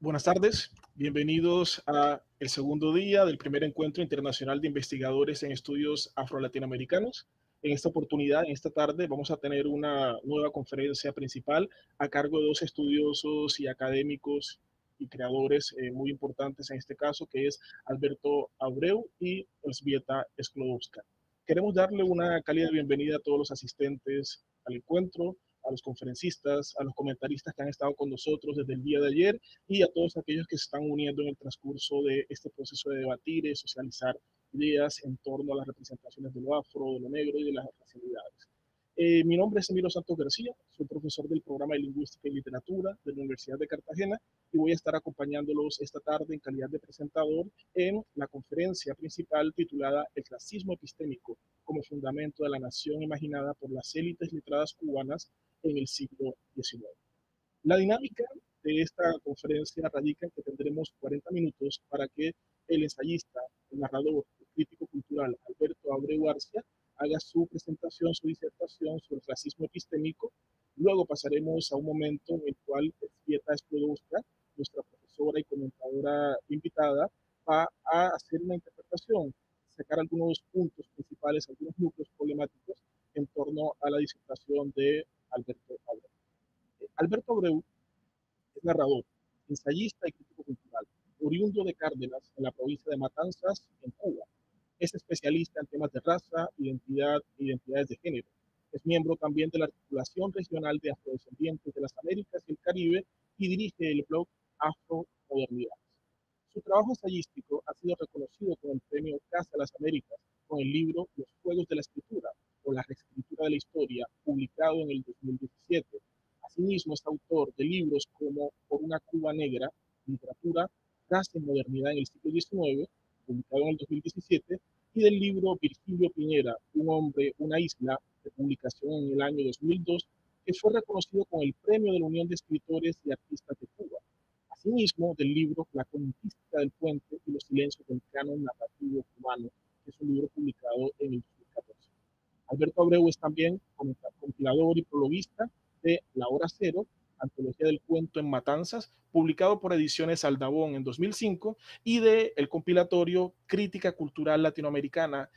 Buenas tardes, bienvenidos a el segundo día del primer encuentro internacional de investigadores en estudios afro-latinoamericanos. En esta oportunidad, en esta tarde, vamos a tener una nueva conferencia principal a cargo de dos estudiosos y académicos y creadores muy importantes en este caso, que es Alberto Abreu y Elzbieta Sklodowska. Queremos darle una cálida bienvenida a todos los asistentes al encuentro, a los conferencistas, a los comentaristas que han estado con nosotros desde el día de ayer y a todos aquellos que se están uniendo en el transcurso de este proceso de debatir y socializar ideas en torno a las representaciones de lo afro, de lo negro y de las racialidades. Mi nombre es Emilio Santos García, soy profesor del programa de Lingüística y Literatura de la Universidad de Cartagena y voy a estar acompañándolos esta tarde en calidad de presentador en la conferencia principal titulada El racismo epistémico como fundamento de la nación imaginada por las élites letradas cubanas en el siglo XIX. La dinámica de esta conferencia radica en que tendremos 40 minutos para que el ensayista, el narrador, el crítico cultural Alberto Abreu Arcia haga su presentación, su disertación sobre el racismo epistémico. Luego pasaremos a un momento en el cual Elzbieta Sklodowska, nuestra profesora y comentadora invitada, va a hacer una interpretación, sacar algunos puntos principales, algunos núcleos problemáticos en torno a la disertación de Alberto Abreu. Alberto Abreu es narrador, ensayista y crítico cultural, oriundo de Cárdenas, en la provincia de Matanzas, en Cuba. Es especialista en temas de raza, identidad e identidades de género. Es miembro también de la Articulación Regional de Afrodescendientes de las Américas y el Caribe y dirige el blog Afromodernidades. Su trabajo ensayístico ha sido reconocido con el premio Casa de las Américas con el libro Los Juegos de la Escritura o la Reescritura de la Historia, publicado en el 2017. Asimismo, es autor de libros como Por una Cuba Negra, Literatura, Raza y Modernidad en el siglo XIX, publicado en el 2017, y del libro Virgilio Piñera, Un hombre, una isla, de publicación en el año 2002, que fue reconocido con el Premio de la Unión de Escritores y Artistas de Cuba. Asimismo, del libro La conquista del puente y los silencios del canon narrativo cubano, que es un libro publicado en el 2014. Alberto Abreu es también compilador y prologuista de La Hora Cero, antología del cuento en Matanzas, publicado por Ediciones Aldabón en 2005, y de el compilatorio Crítica Cultural Latinoamericana,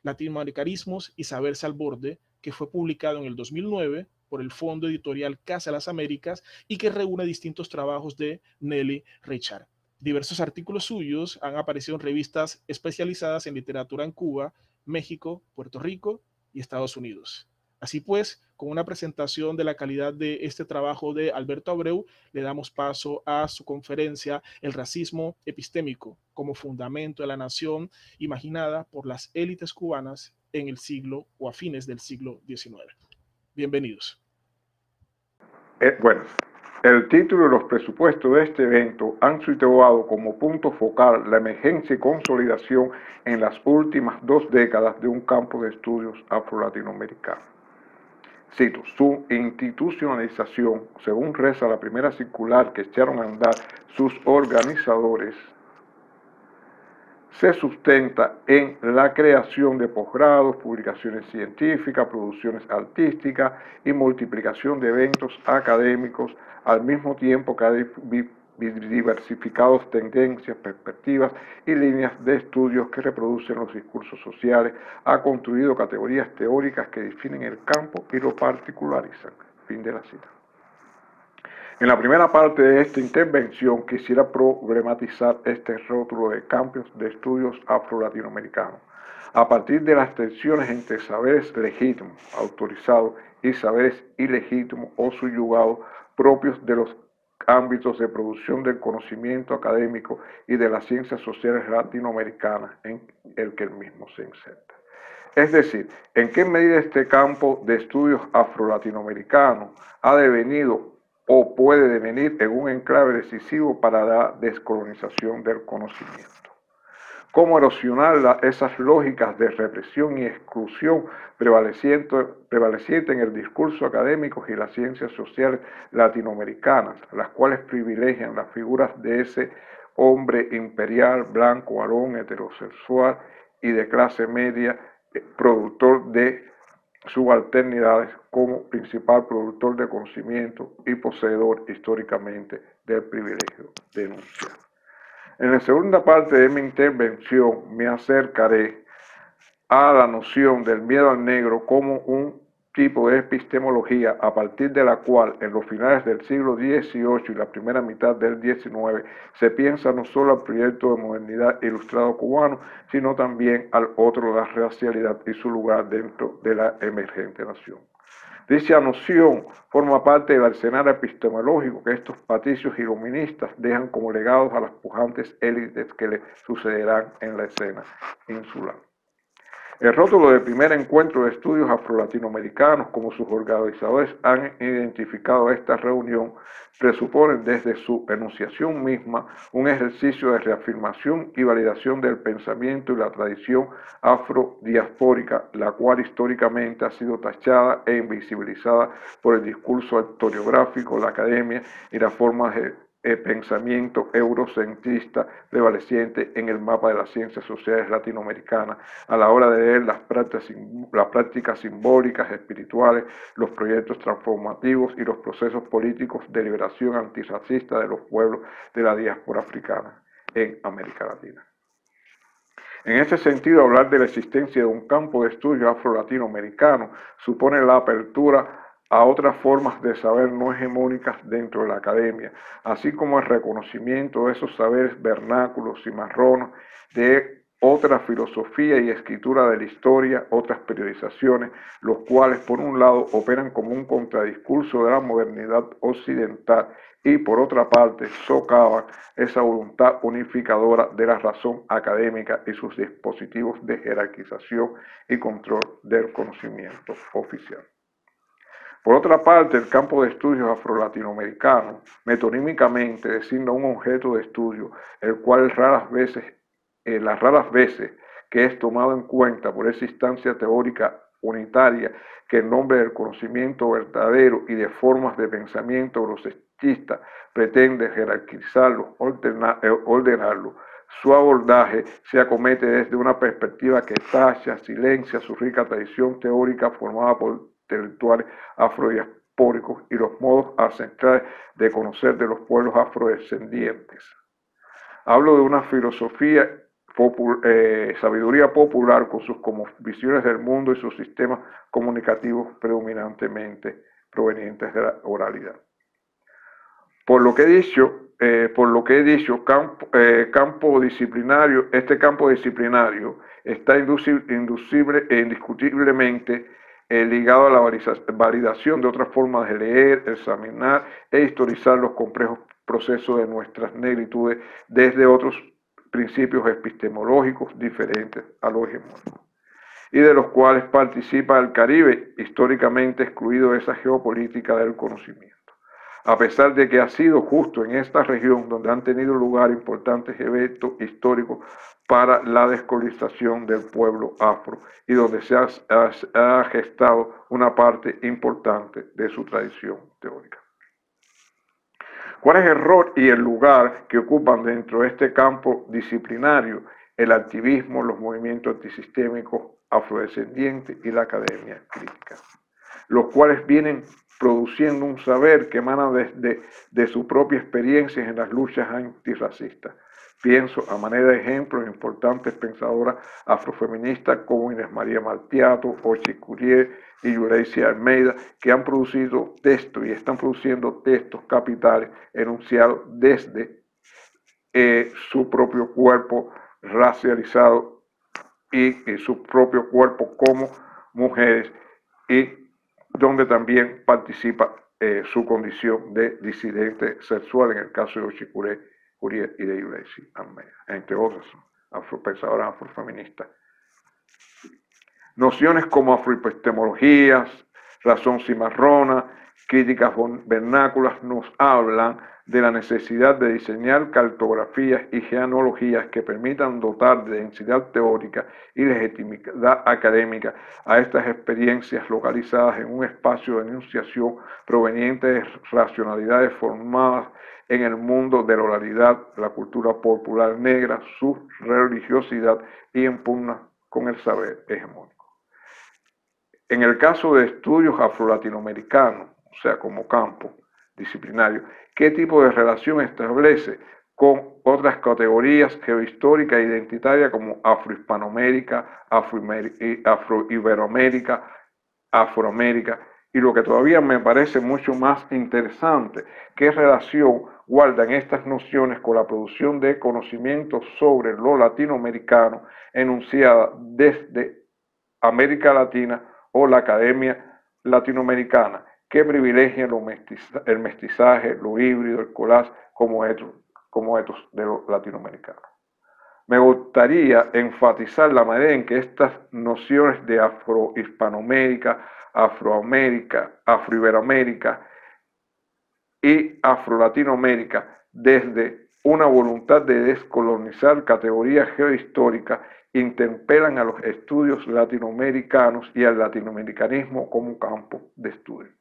Latinoamericanismos y Saberse al Borde, que fue publicado en el 2009 por el Fondo Editorial Casa de las Américas y que reúne distintos trabajos de Nelly Richard. Diversos artículos suyos han aparecido en revistas especializadas en literatura en Cuba, México, Puerto Rico y Estados Unidos. Así pues, con una presentación de la calidad de este trabajo de Alberto Abreu, le damos paso a su conferencia El racismo epistémico como fundamento de la nación imaginada por las élites cubanas en el siglo o a fines del siglo XIX. Bienvenidos. Bueno, el título y los presupuestos de este evento han situado como punto focal la emergencia y consolidación en las últimas 2 décadas de un campo de estudios afro-latinoamericano. Cito, su institucionalización, según reza la primera circular que echaron a andar sus organizadores, se sustenta en la creación de posgrados, publicaciones científicas, producciones artísticas y multiplicación de eventos académicos, al mismo tiempo que ha diversificado tendencias, perspectivas y líneas de estudios que reproducen los discursos sociales, ha construido categorías teóricas que definen el campo y lo particularizan. Fin de la cita. En la primera parte de esta intervención quisiera problematizar este rótulo de campos de estudios afro-latinoamericanos, a partir de las tensiones entre saberes legítimos, autorizados, y saberes ilegítimos o subyugados propios de los ámbitos de producción del conocimiento académico y de las ciencias sociales latinoamericanas en el que el mismo se inserta. Es decir, en qué medida este campo de estudios afro-latinoamericanos ha devenido o puede devenir en un enclave decisivo para la descolonización del conocimiento. Cómo erosionar esas lógicas de represión y exclusión prevaleciente en el discurso académico y las ciencias sociales latinoamericanas, las cuales privilegian las figuras de ese hombre imperial, blanco, varón, heterosexual y de clase media, productor de subalternidades como principal productor de conocimiento y poseedor históricamente del privilegio de enunciar. En la segunda parte de mi intervención me acercaré a la noción del miedo al negro como un tipo de epistemología a partir de la cual en los finales del siglo XVIII y la primera mitad del XIX se piensa no solo al proyecto de modernidad ilustrado cubano, sino también al otro, la racialidad y su lugar dentro de la emergente nación. Dicha noción forma parte del arsenal epistemológico que estos patricios iluministas dejan como legados a las pujantes élites que le sucederán en la escena insular. El rótulo del primer encuentro de estudios afro-latinoamericanos, como sus organizadores han identificado esta reunión, presupone desde su enunciación misma un ejercicio de reafirmación y validación del pensamiento y la tradición afrodiaspórica, la cual históricamente ha sido tachada e invisibilizada por el discurso historiográfico, la academia y las formas de pensamiento eurocentrista prevaleciente en el mapa de las ciencias sociales latinoamericanas a la hora de leer las prácticas simbólicas, espirituales, los proyectos transformativos y los procesos políticos de liberación antirracista de los pueblos de la diáspora africana en América Latina. En ese sentido, hablar de la existencia de un campo de estudio afro-latinoamericano supone la apertura a otras formas de saber no hegemónicas dentro de la academia, así como el reconocimiento de esos saberes vernáculos y marronos de otra filosofía y escritura de la historia, otras periodizaciones, los cuales por un lado operan como un contradiscurso de la modernidad occidental y por otra parte socavan esa voluntad unificadora de la razón académica y sus dispositivos de jerarquización y control del conocimiento oficial. Por otra parte, el campo de estudios afro-latinoamericano metonímicamente designa un objeto de estudio, el cual las raras veces que es tomado en cuenta por esa instancia teórica unitaria que en nombre del conocimiento verdadero y de formas de pensamiento grosechista pretende jerarquizarlo, ordenarlo. Su abordaje se acomete desde una perspectiva que tacha, silencia su rica tradición teórica formada por intelectuales afrodiaspóricos y los modos ancestrales de conocer de los pueblos afrodescendientes. Hablo de una filosofía, sabiduría popular con sus visiones del mundo y sus sistemas comunicativos predominantemente provenientes de la oralidad. Por lo que he dicho, este campo disciplinario está indiscutiblemente ligado a la validación de otras formas de leer, examinar e historizar los complejos procesos de nuestras negritudes desde otros principios epistemológicos diferentes a los hegemónicos, y de los cuales participa el Caribe, históricamente excluido de esa geopolítica del conocimiento. A pesar de que ha sido justo en esta región donde han tenido lugar importantes eventos históricos para la descolonización del pueblo afro y donde se ha gestado una parte importante de su tradición teórica. ¿Cuál es el rol y el lugar que ocupan dentro de este campo disciplinario el activismo, los movimientos antisistémicos afrodescendientes y la academia crítica? Los cuales vienen produciendo un saber que emana de su propia experiencia en las luchas antirracistas. Pienso a manera de ejemplo en importantes pensadoras afrofeministas como Inés María Martiato, Ochi Curiel y Yureicia Almeida, que han producido textos y están produciendo textos capitales enunciados desde su propio cuerpo racializado y su propio cuerpo como mujeres, y donde también participa su condición de disidente sexual en el caso de Ochi Curiel y de Yureicia Almeida, entre otras pensadoras afrofeministas. Nociones como afroepistemologías, razón cimarrona, críticas vernáculas nos hablan de la necesidad de diseñar cartografías y genealogías que permitan dotar de densidad teórica y legitimidad académica a estas experiencias localizadas en un espacio de enunciación proveniente de racionalidades formadas en el mundo de la oralidad, la cultura popular negra, su religiosidad y en pugna con el saber hegemónico. En el caso de estudios afro-latinoamericanos, o sea, como campo, disciplinario, qué tipo de relación establece con otras categorías geohistóricas e identitarias como Afrohispanoamérica, Afroiberoamérica, Afroamérica, y lo que todavía me parece mucho más interesante, qué relación guardan estas nociones con la producción de conocimientos sobre lo latinoamericano enunciada desde América Latina o la Academia Latinoamericana, que privilegia el mestizaje, lo híbrido, el collage como hechos de los latinoamericanos. Me gustaría enfatizar la manera en que estas nociones de Afrohispanoamérica, Afroamérica, Afroiberoamérica y Afrolatinoamérica, desde una voluntad de descolonizar categorías geohistóricas, interpelan a los estudios latinoamericanos y al latinoamericanismo como campo de estudio.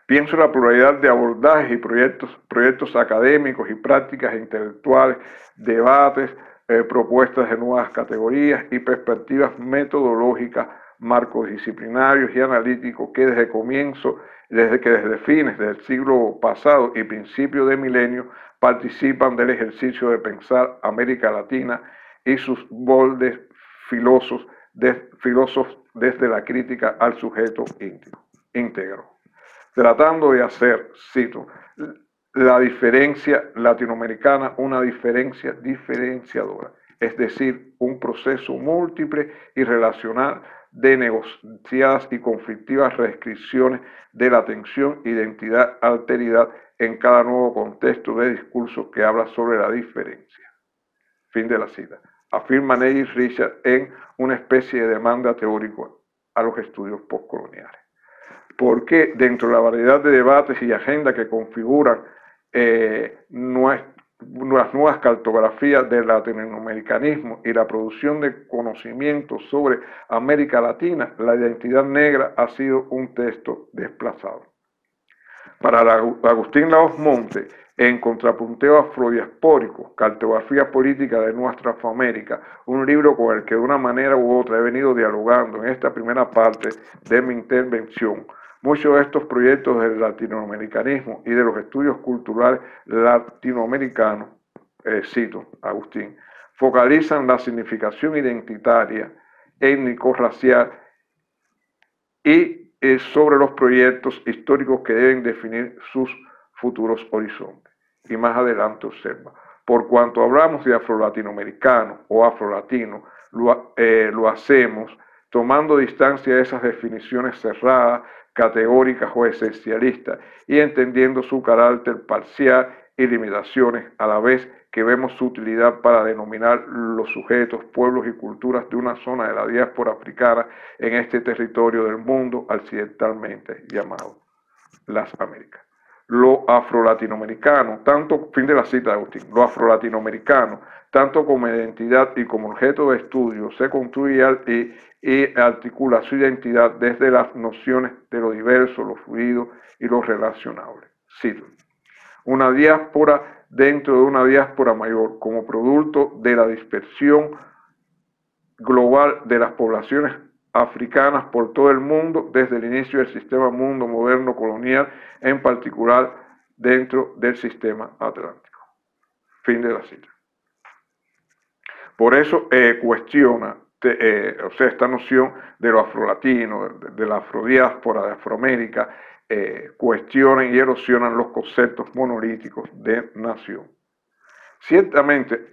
Pienso en la pluralidad de abordajes y proyectos académicos y prácticas intelectuales, debates, propuestas de nuevas categorías y perspectivas metodológicas, marcos disciplinarios y analíticos que desde fines del siglo pasado y principios de milenio participan del ejercicio de pensar América Latina y sus moldes filósofos desde la crítica al sujeto íntegro, tratando de hacer, cito, la diferencia latinoamericana una diferencia diferenciadora, es decir, un proceso múltiple y relacional de negociadas y conflictivas restricciones de la tensión, identidad, alteridad en cada nuevo contexto de discurso que habla sobre la diferencia. Fin de la cita. Afirma Neil Richard en una especie de demanda teórica a los estudios postcoloniales. Porque dentro de la variedad de debates y agendas que configuran las nuevas cartografías del latinoamericanismo y la producción de conocimiento sobre América Latina, la identidad negra ha sido un texto desplazado. Para Agustín Laos Monte, en Contrapunteo Afrodiaspórico, Cartografía Política de Nuestra Afroamérica, un libro con el que de una manera u otra he venido dialogando en esta primera parte de mi intervención, muchos de estos proyectos del latinoamericanismo y de los estudios culturales latinoamericanos, cito Agustín, focalizan la significación identitaria, étnico-racial y sobre los proyectos históricos que deben definir sus futuros horizontes. Y más adelante observa, por cuanto hablamos de afro-latinoamericano o afro-latino, lo hacemos tomando distancia de esas definiciones cerradas, categóricas o esencialistas y entendiendo su carácter parcial y limitaciones, a la vez que vemos su utilidad para denominar los sujetos, pueblos y culturas de una zona de la diáspora africana en este territorio del mundo accidentalmente llamado las Américas. Lo afro-latinoamericano, fin de la cita de Agustín, lo afro-latinoamericano, tanto como identidad y como objeto de estudio, se construye y articula su identidad desde las nociones de lo diverso, lo fluido y lo relacionable. Cito, una diáspora dentro de una diáspora mayor, como producto de la dispersión global de las poblaciones africanas por todo el mundo desde el inicio del sistema mundo moderno colonial, en particular dentro del sistema atlántico. Fin de la cita. Por eso cuestiona esta noción de lo afrolatino, de la afrodiáspora, de Afroamérica, cuestionan y erosionan los conceptos monolíticos de nación. Ciertamente,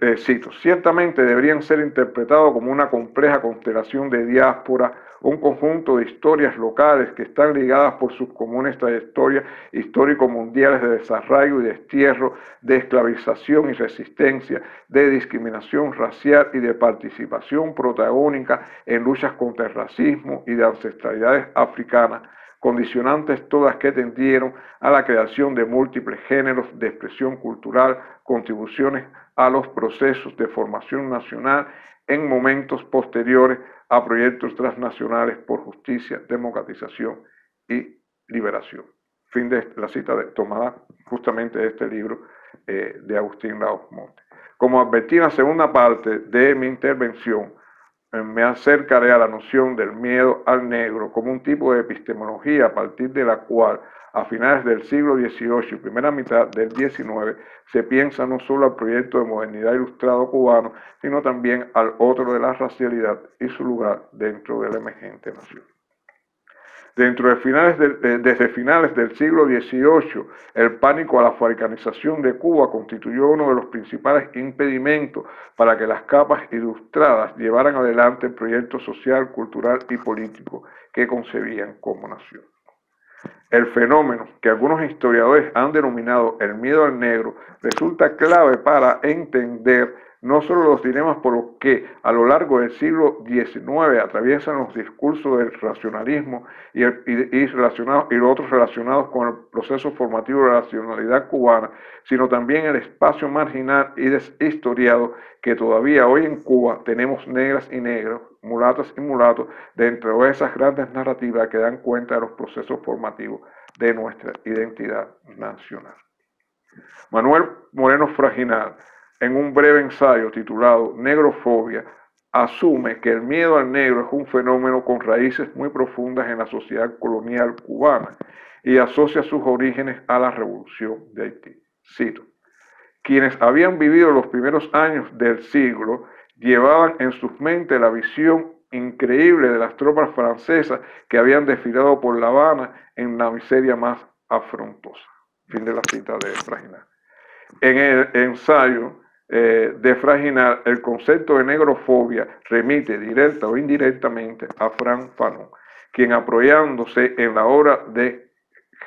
ciertamente deberían ser interpretados como una compleja constelación de diáspora, un conjunto de historias locales que están ligadas por sus comunes trayectorias histórico-mundiales de desarraigo y destierro, de esclavización y resistencia, de discriminación racial y de participación protagónica en luchas contra el racismo y de ancestralidades africanas, condicionantes todas que tendieron a la creación de múltiples géneros de expresión cultural, contribuciones a los procesos de formación nacional en momentos posteriores a proyectos transnacionales por justicia, democratización y liberación. Fin de la cita tomada justamente de este libro de Agustín Laos Monte. Como advertí en la segunda parte de mi intervención, me acercaré a la noción del miedo al negro como un tipo de epistemología a partir de la cual a finales del siglo XVIII y primera mitad del XIX se piensa no solo al proyecto de modernidad ilustrado cubano, sino también al otro de la racialidad y su lugar dentro de la emergente nación. Desde finales del siglo XVIII, el pánico a la africanización de Cuba constituyó uno de los principales impedimentos para que las capas ilustradas llevaran adelante el proyecto social, cultural y político que concebían como nación. El fenómeno que algunos historiadores han denominado el miedo al negro resulta clave para entender no solo los dilemas por los que a lo largo del siglo XIX atraviesan los discursos del racionalismo y los otros relacionados con el proceso formativo de la nacionalidad cubana, sino también el espacio marginal y deshistoriado que todavía hoy en Cuba tenemos negras y negros, mulatas y mulatos, dentro de esas grandes narrativas que dan cuenta de los procesos formativos de nuestra identidad nacional. Manuel Moreno Fraginal, en un breve ensayo titulado Negrofobia, asume que el miedo al negro es un fenómeno con raíces muy profundas en la sociedad colonial cubana y asocia sus orígenes a la Revolución de Haití. Cito: quienes habían vivido los primeros años del siglo llevaban en sus mentes la visión increíble de las tropas francesas que habían desfilado por La Habana en la miseria más afrontosa. Fin de la cita de Fraginal. En el ensayo de Fraginal, el concepto de negrofobia remite directa o indirectamente a Frantz Fanon, quien, apoyándose en la obra de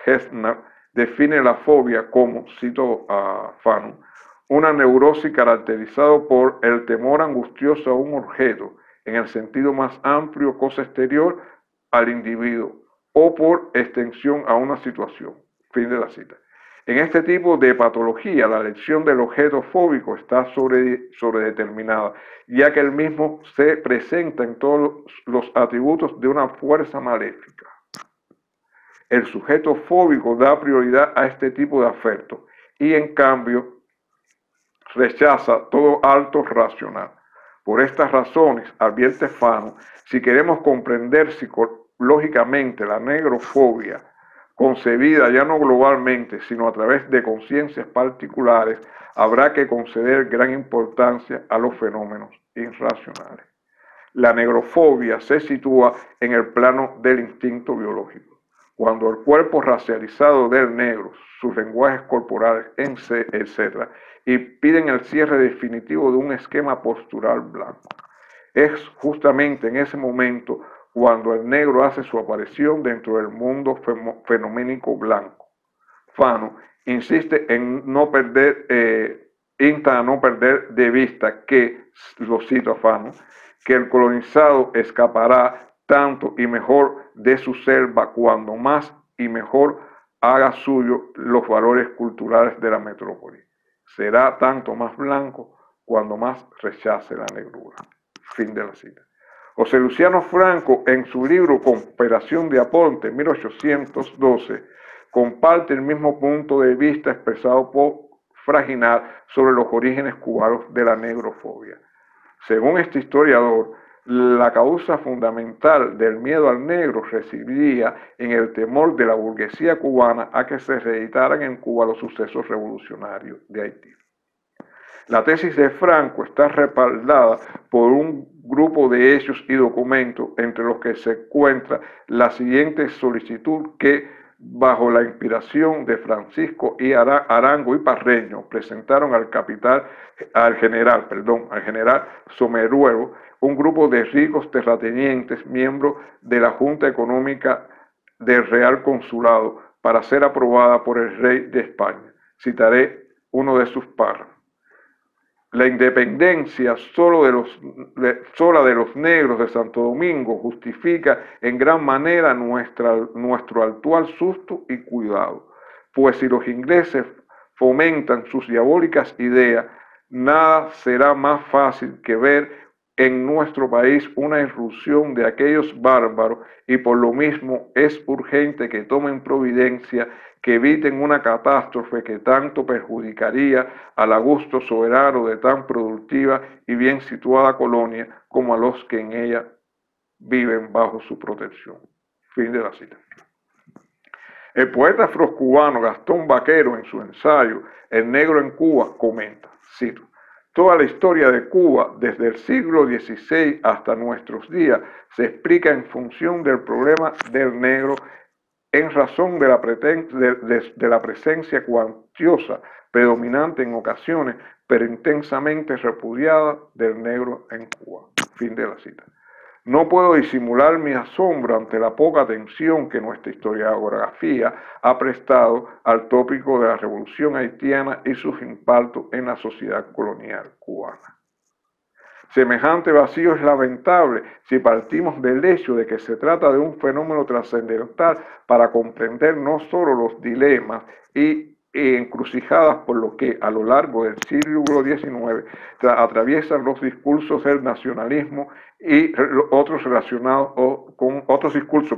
Gessner, define la fobia como, cito a Fanon, una neurosis caracterizada por el temor angustioso a un objeto, en el sentido más amplio, cosa exterior al individuo, o por extensión a una situación. Fin de la cita. En este tipo de patología, la elección del objeto fóbico está sobredeterminada, ya que el mismo se presenta en todos los atributos de una fuerza maléfica. El sujeto fóbico da prioridad a este tipo de afecto y, en cambio, rechaza todo acto racional. Por estas razones, advierte Fanon, si queremos comprender psicológicamente la negrofobia, concebida ya no globalmente, sino a través de conciencias particulares, habrá que conceder gran importancia a los fenómenos irracionales. La negrofobia se sitúa en el plano del instinto biológico. Cuando el cuerpo racializado del negro, sus lenguajes corporales, etc., y piden el cierre definitivo de un esquema postural blanco. Es justamente en ese momento cuando el negro hace su aparición dentro del mundo fenoménico blanco. Fanon insiste en insta a no perder de vista que, lo cito a Fanon, que el colonizado escapará tanto y mejor de su selva cuando más y mejor haga suyo los valores culturales de la metrópoli. Será tanto más blanco cuando más rechace la negrura. Fin de la cita. José Luciano Franco, en su libro Cooperación de Aponte, 1812, comparte el mismo punto de vista expresado por Fraginal sobre los orígenes cubanos de la negrofobia. Según este historiador, la causa fundamental del miedo al negro residía en el temor de la burguesía cubana a que se reeditaran en Cuba los sucesos revolucionarios de Haití. La tesis de Franco está respaldada por un grupo de hechos y documentos, entre los que se encuentra la siguiente solicitud que, bajo la inspiración de Francisco I. Arango y Parreño, presentaron al general Someruelo, un grupo de ricos terratenientes, miembros de la Junta Económica del Real Consulado, para ser aprobada por el rey de España. Citaré uno de sus párrafos. La independencia sola de los negros de Santo Domingo justifica en gran manera nuestro actual susto y cuidado, pues si los ingleses fomentan sus diabólicas ideas, nada será más fácil que ver en nuestro país una irrupción de aquellos bárbaros y por lo mismo es urgente que tomen providencia, que eviten una catástrofe que tanto perjudicaría al gusto soberano de tan productiva y bien situada colonia como a los que en ella viven bajo su protección. Fin de la cita. El poeta afrocubano Gastón Vaquero, en su ensayo El negro en Cuba, comenta, cito: toda la historia de Cuba, desde el siglo XVI hasta nuestros días, se explica en función del problema del negro, en razón de la presencia cuantiosa, predominante en ocasiones, pero intensamente repudiada del negro en Cuba. Fin de la cita. No puedo disimular mi asombro ante la poca atención que nuestra historiografía ha prestado al tópico de la revolución haitiana y sus impactos en la sociedad colonial cubana. Semejante vacío es lamentable si partimos del hecho de que se trata de un fenómeno trascendental para comprender no solo los dilemas y encrucijadas por lo que a lo largo del siglo XIX atraviesan los discursos del nacionalismo y otros relacionados con otros discursos,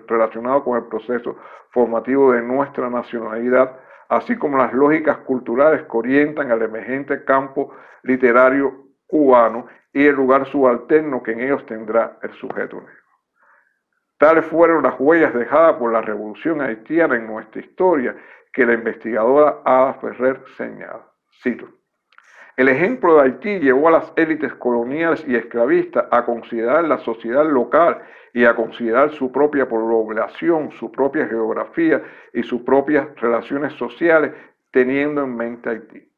relacionados con el proceso formativo de nuestra nacionalidad, así como las lógicas culturales que orientan al emergente campo literario cubano y el lugar subalterno que en ellos tendrá el sujeto negro. Tales fueron las huellas dejadas por la revolución haitiana en nuestra historia que la investigadora Ada Ferrer señala. Cito: el ejemplo de Haití llevó a las élites coloniales y esclavistas a considerar la sociedad local y a considerar su propia población, su propia geografía y sus propias relaciones sociales, teniendo en mente Haití.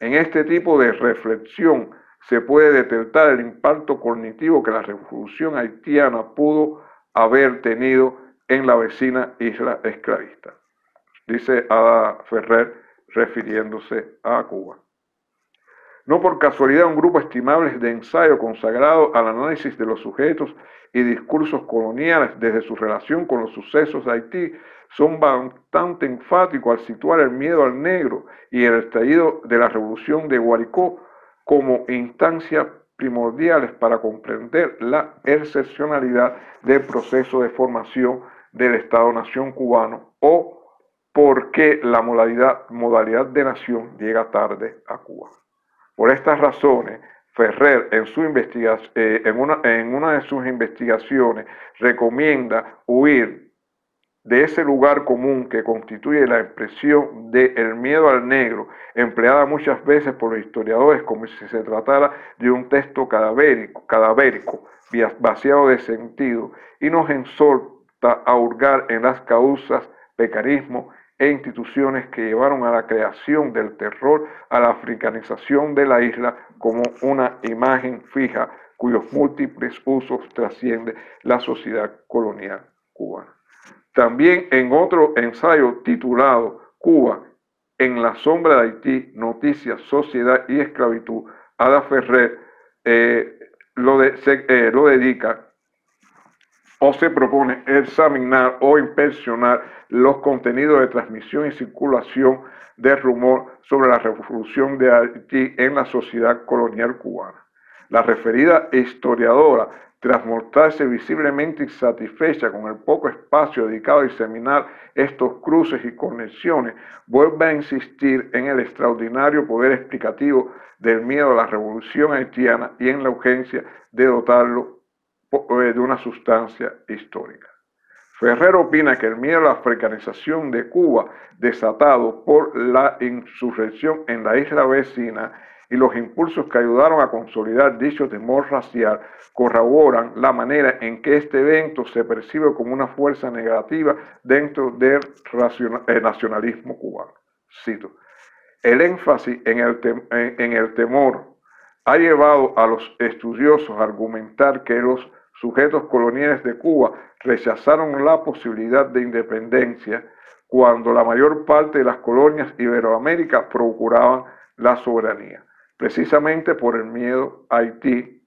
En este tipo de reflexión se puede detectar el impacto cognitivo que la revolución haitiana pudo haber tenido en la vecina isla esclavista, dice Ada Ferrer refiriéndose a Cuba. No por casualidad un grupo estimable de ensayo consagrado al análisis de los sujetos y discursos coloniales desde su relación con los sucesos de Haití son bastante enfáticos al situar el miedo al negro y el estallido de la revolución de Guaricó como instancias primordiales para comprender la excepcionalidad del proceso de formación del Estado-Nación cubano o por qué la modalidad de nación llega tarde a Cuba. Por estas razones, Ferrer en una de sus investigaciones recomienda huir de ese lugar común que constituye la expresión del miedo al negro, empleada muchas veces por los historiadores como si se tratara de un texto cadavérico, vaciado de sentido, y nos exhorta a hurgar en las causas, mecanismos e instituciones que llevaron a la creación del terror, a la africanización de la isla como una imagen fija cuyos múltiples usos trasciende la sociedad colonial cubana. También en otro ensayo titulado Cuba en la sombra de Haití, noticias, sociedad y esclavitud, Ada Ferrer lo dedica o se propone examinar o inspeccionar los contenidos de transmisión y circulación de rumor sobre la revolución de Haití en la sociedad colonial cubana. La referida historiadora, tras mostrarse visiblemente insatisfecha con el poco espacio dedicado a examinar estos cruces y conexiones, vuelve a insistir en el extraordinario poder explicativo del miedo a la revolución haitiana y en la urgencia de dotarlo de una sustancia histórica. Ferrer opina que el miedo a la africanización de Cuba, desatado por la insurrección en la isla vecina y los impulsos que ayudaron a consolidar dicho temor racial, corroboran la manera en que este evento se percibe como una fuerza negativa dentro del nacionalismo cubano. Cito: el énfasis en el temor ha llevado a los estudiosos a argumentar que los sujetos coloniales de Cuba rechazaron la posibilidad de independencia cuando la mayor parte de las colonias iberoaméricas procuraban la soberanía, precisamente por el miedo a Haití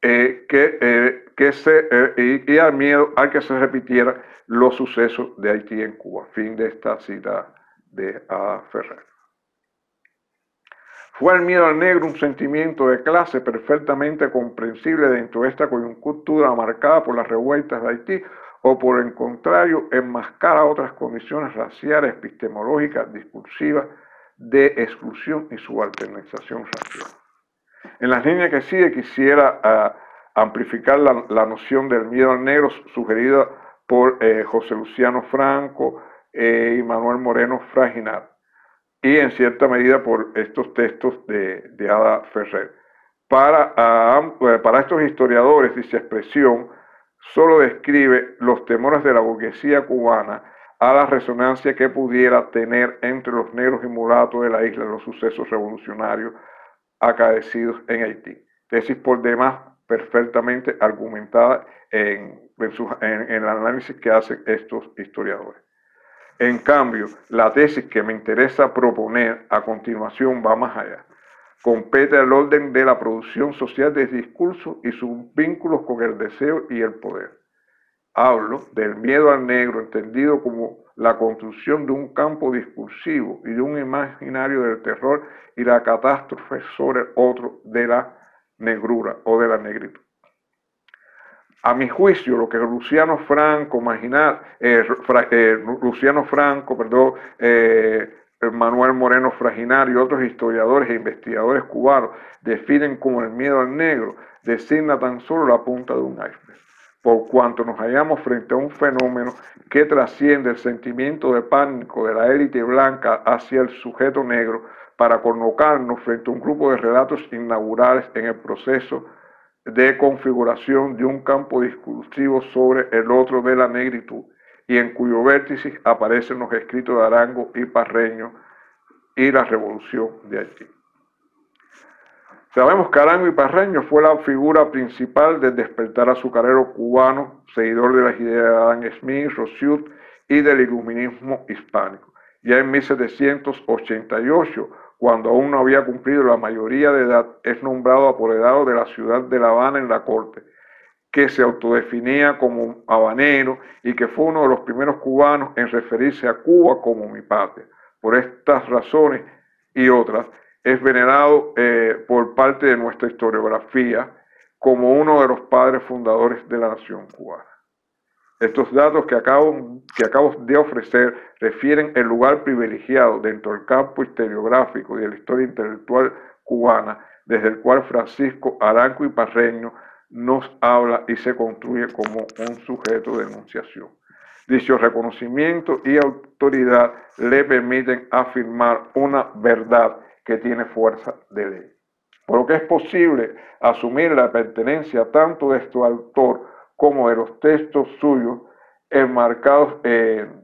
y al miedo a que se repitieran los sucesos de Haití en Cuba. Fin de esta cita de Ada Ferrer. ¿Fue el miedo al negro un sentimiento de clase perfectamente comprensible dentro de esta coyuntura marcada por las revueltas de Haití, o por el contrario enmascara otras condiciones raciales, epistemológicas, discursivas, de exclusión y subalternización racial? En las líneas que sigue quisiera amplificar la noción del miedo al negro sugerida por José Luciano Franco y Manuel Moreno Fraginat, y en cierta medida por estos textos de Ada Ferrer. Para estos historiadores, dicha expresión solo describe los temores de la burguesía cubana a la resonancia que pudiera tener entre los negros y mulatos de la isla los sucesos revolucionarios acaecidos en Haití. Tesis por demás perfectamente argumentada en el análisis que hacen estos historiadores. En cambio, la tesis que me interesa proponer a continuación va más allá. Compete al orden de la producción social de discursos y sus vínculos con el deseo y el poder. Hablo del miedo al negro entendido como la construcción de un campo discursivo y de un imaginario del terror y la catástrofe sobre el otro de la negrura o de la negritud. A mi juicio, lo que Luciano Franco, Manuel Moreno Fraginat y otros historiadores e investigadores cubanos definen como el miedo al negro, designa tan solo la punta de un iceberg, por cuanto nos hallamos frente a un fenómeno que trasciende el sentimiento de pánico de la élite blanca hacia el sujeto negro para colocarnos frente a un grupo de relatos inaugurales en el proceso de configuración de un campo discursivo sobre el otro de la negritud, y en cuyo vértice aparecen los escritos de Arango y Parreño y la revolución de Haití. Sabemos que Arango y Parreño fue la figura principal del despertar azucarero cubano, seguidor de las ideas de Adam Smith, Rothschild y del iluminismo hispánico. Ya en 1788, cuando aún no había cumplido la mayoría de edad, es nombrado apoderado de la ciudad de La Habana en la corte, que se autodefinía como habanero y que fue uno de los primeros cubanos en referirse a Cuba como mi patria. Por estas razones y otras, es venerado por parte de nuestra historiografía como uno de los padres fundadores de la nación cubana. Estos datos que acabo de ofrecer refieren el lugar privilegiado dentro del campo historiográfico y de la historia intelectual cubana, desde el cual Francisco Arango y Parreño nos habla y se construye como un sujeto de enunciación. Dicho reconocimiento y autoridad le permiten afirmar una verdad que tiene fuerza de ley, por lo que es posible asumir la pertenencia tanto de este autor como de los textos suyos enmarcados en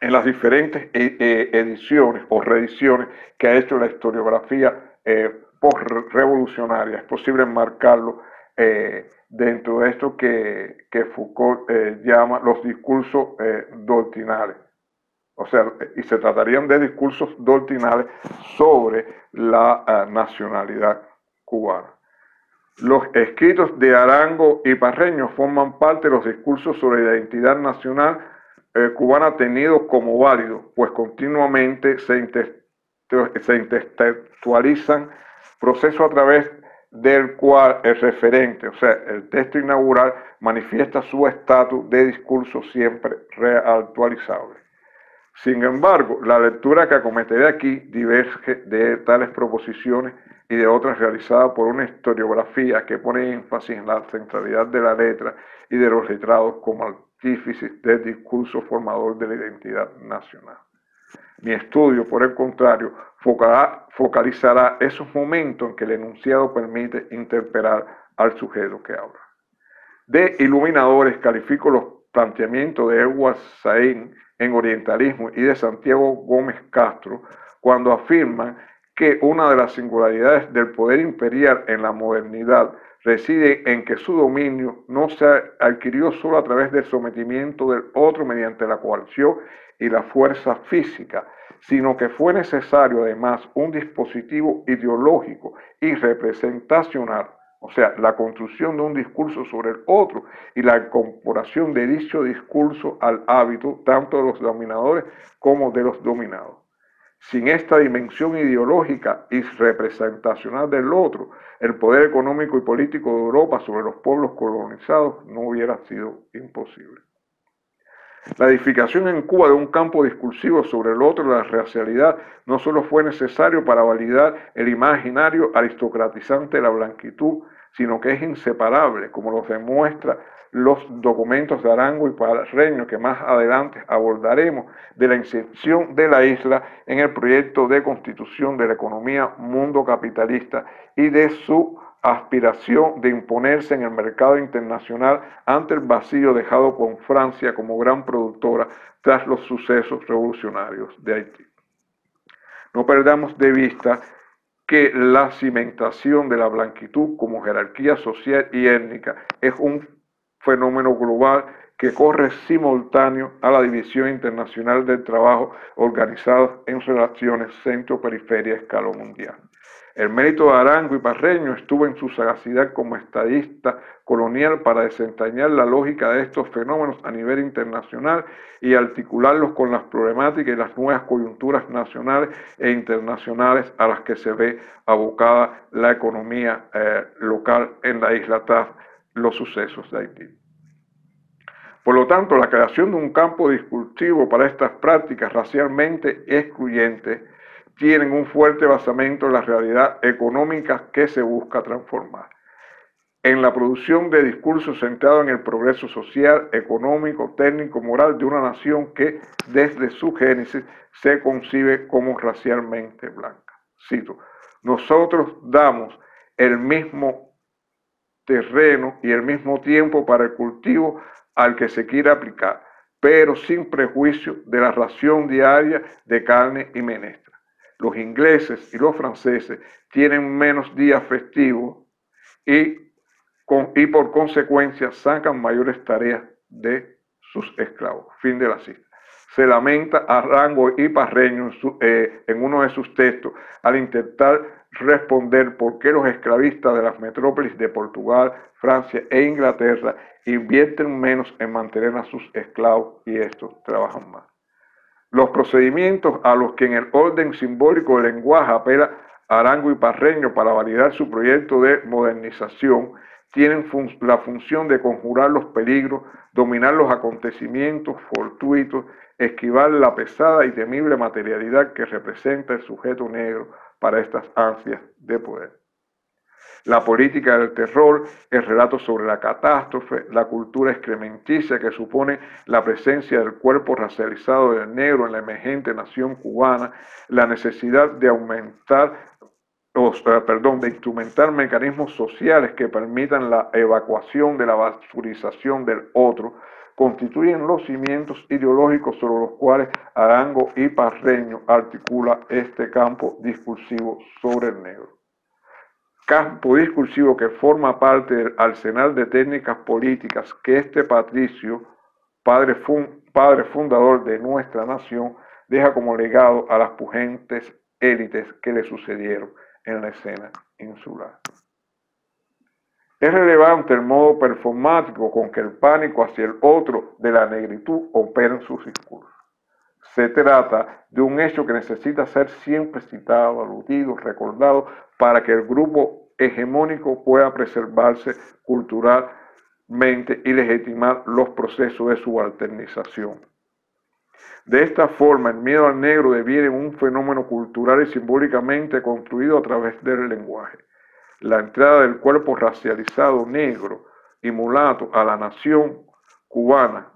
las diferentes ediciones o reediciones que ha hecho la historiografía post-revolucionaria. Es posible enmarcarlo dentro de esto que Foucault llama los discursos doctrinales. O sea, y se tratarían de discursos doctrinales sobre la nacionalidad cubana. Los escritos de Arango y Parreño forman parte de los discursos sobre la identidad nacional cubana tenidos como válidos, pues continuamente se intelectualizan, proceso a través del cual el referente, o sea, el texto inaugural, manifiesta su estatus de discurso siempre reactualizable. Sin embargo, la lectura que acometeré aquí diverge de tales proposiciones y de otras realizadas por una historiografía que pone énfasis en la centralidad de la letra y de los letrados como artífices del discurso formador de la identidad nacional. Mi estudio, por el contrario, focalizará esos momentos en que el enunciado permite interpelar al sujeto que habla. De iluminadores califico los planteamientos de Edward Said en Orientalismo y de Santiago Gómez Castro cuando afirman que una de las singularidades del poder imperial en la modernidad reside en que su dominio no se adquirió solo a través del sometimiento del otro mediante la coacción y la fuerza física, sino que fue necesario además un dispositivo ideológico y representacional, o sea, la construcción de un discurso sobre el otro y la incorporación de dicho discurso al hábito tanto de los dominadores como de los dominados. Sin esta dimensión ideológica y representacional del otro, el poder económico y político de Europa sobre los pueblos colonizados no hubiera sido imposible. La edificación en Cuba de un campo discursivo sobre el otro, la racialidad, no solo fue necesario para validar el imaginario aristocratizante de la blanquitud, sino que es inseparable, como lo demuestra los documentos de Arango y Parreño, que más adelante abordaremos, de la inserción de la isla en el proyecto de constitución de la economía mundo capitalista y de su aspiración de imponerse en el mercado internacional ante el vacío dejado con Francia como gran productora tras los sucesos revolucionarios de Haití. No perdamos de vista que la cimentación de la blanquitud como jerarquía social y étnica es un fenómeno global que corre simultáneo a la división internacional del trabajo organizado en relaciones centro-periferia a escala mundial. El mérito de Arango y Parreño estuvo en su sagacidad como estadista colonial para desentrañar la lógica de estos fenómenos a nivel internacional y articularlos con las problemáticas y las nuevas coyunturas nacionales e internacionales a las que se ve abocada la economía local en la isla tras los sucesos de Haití. Por lo tanto, la creación de un campo discursivo para estas prácticas racialmente excluyentes tienen un fuerte basamento en la realidad económica que se busca transformar. En la producción de discursos centrados en el progreso social, económico, técnico, moral de una nación que desde su génesis se concibe como racialmente blanca. Cito, nosotros damos el mismo terreno y el mismo tiempo para el cultivo al que se quiera aplicar, pero sin prejuicio de la ración diaria de carne y menestra. Los ingleses y los franceses tienen menos días festivos y por consecuencia sacan mayores tareas de sus esclavos. Fin de la cita. Se lamenta Arango y Parreño en uno de sus textos al intentar responder por qué los esclavistas de las metrópolis de Portugal, Francia e Inglaterra invierten menos en mantener a sus esclavos y estos trabajan más. Los procedimientos a los que en el orden simbólico del lenguaje apela Arango y Parreño para validar su proyecto de modernización tienen la función de conjurar los peligros, dominar los acontecimientos fortuitos, esquivar la pesada y temible materialidad que representa el sujeto negro para estas ansias de poder. La política del terror, el relato sobre la catástrofe, la cultura excrementicia que supone la presencia del cuerpo racializado del negro en la emergente nación cubana, la necesidad de de instrumentar mecanismos sociales que permitan la evacuación de la basurización del otro, constituyen los cimientos ideológicos sobre los cuales Arango y Parreño articula este campo discursivo sobre el negro. Campo discursivo que forma parte del arsenal de técnicas políticas que este patricio, padre fundador de nuestra nación, deja como legado a las pujentes élites que le sucedieron en la escena insular. Es relevante el modo performático con que el pánico hacia el otro de la negritud opera en sus discursos. Se trata de un hecho que necesita ser siempre citado, aludido, recordado para que el grupo hegemónico pueda preservarse culturalmente y legitimar los procesos de subalternización. De esta forma, el miedo al negro deviene un fenómeno cultural y simbólicamente construido a través del lenguaje. La entrada del cuerpo racializado negro y mulato a la nación cubana,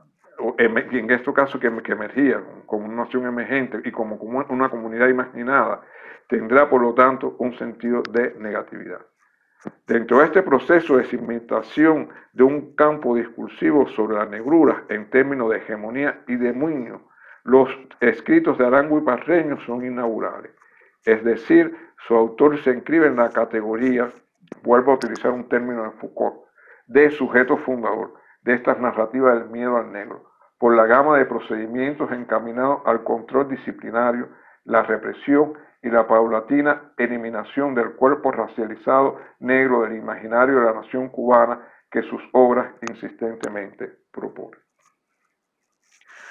en este caso que emergía como una nación emergente y como una comunidad imaginada, tendrá por lo tanto un sentido de negatividad. Dentro de este proceso de cimentación de un campo discursivo sobre la negrura en términos de hegemonía y de dominio, los escritos de Arango y Parreño son inaugurales. Es decir, su autor se inscribe en la categoría, vuelvo a utilizar un término de Foucault, de sujeto fundador de estas narrativas del miedo al negro, por la gama de procedimientos encaminados al control disciplinario, la represión y la paulatina eliminación del cuerpo racializado negro del imaginario de la nación cubana que sus obras insistentemente proponen.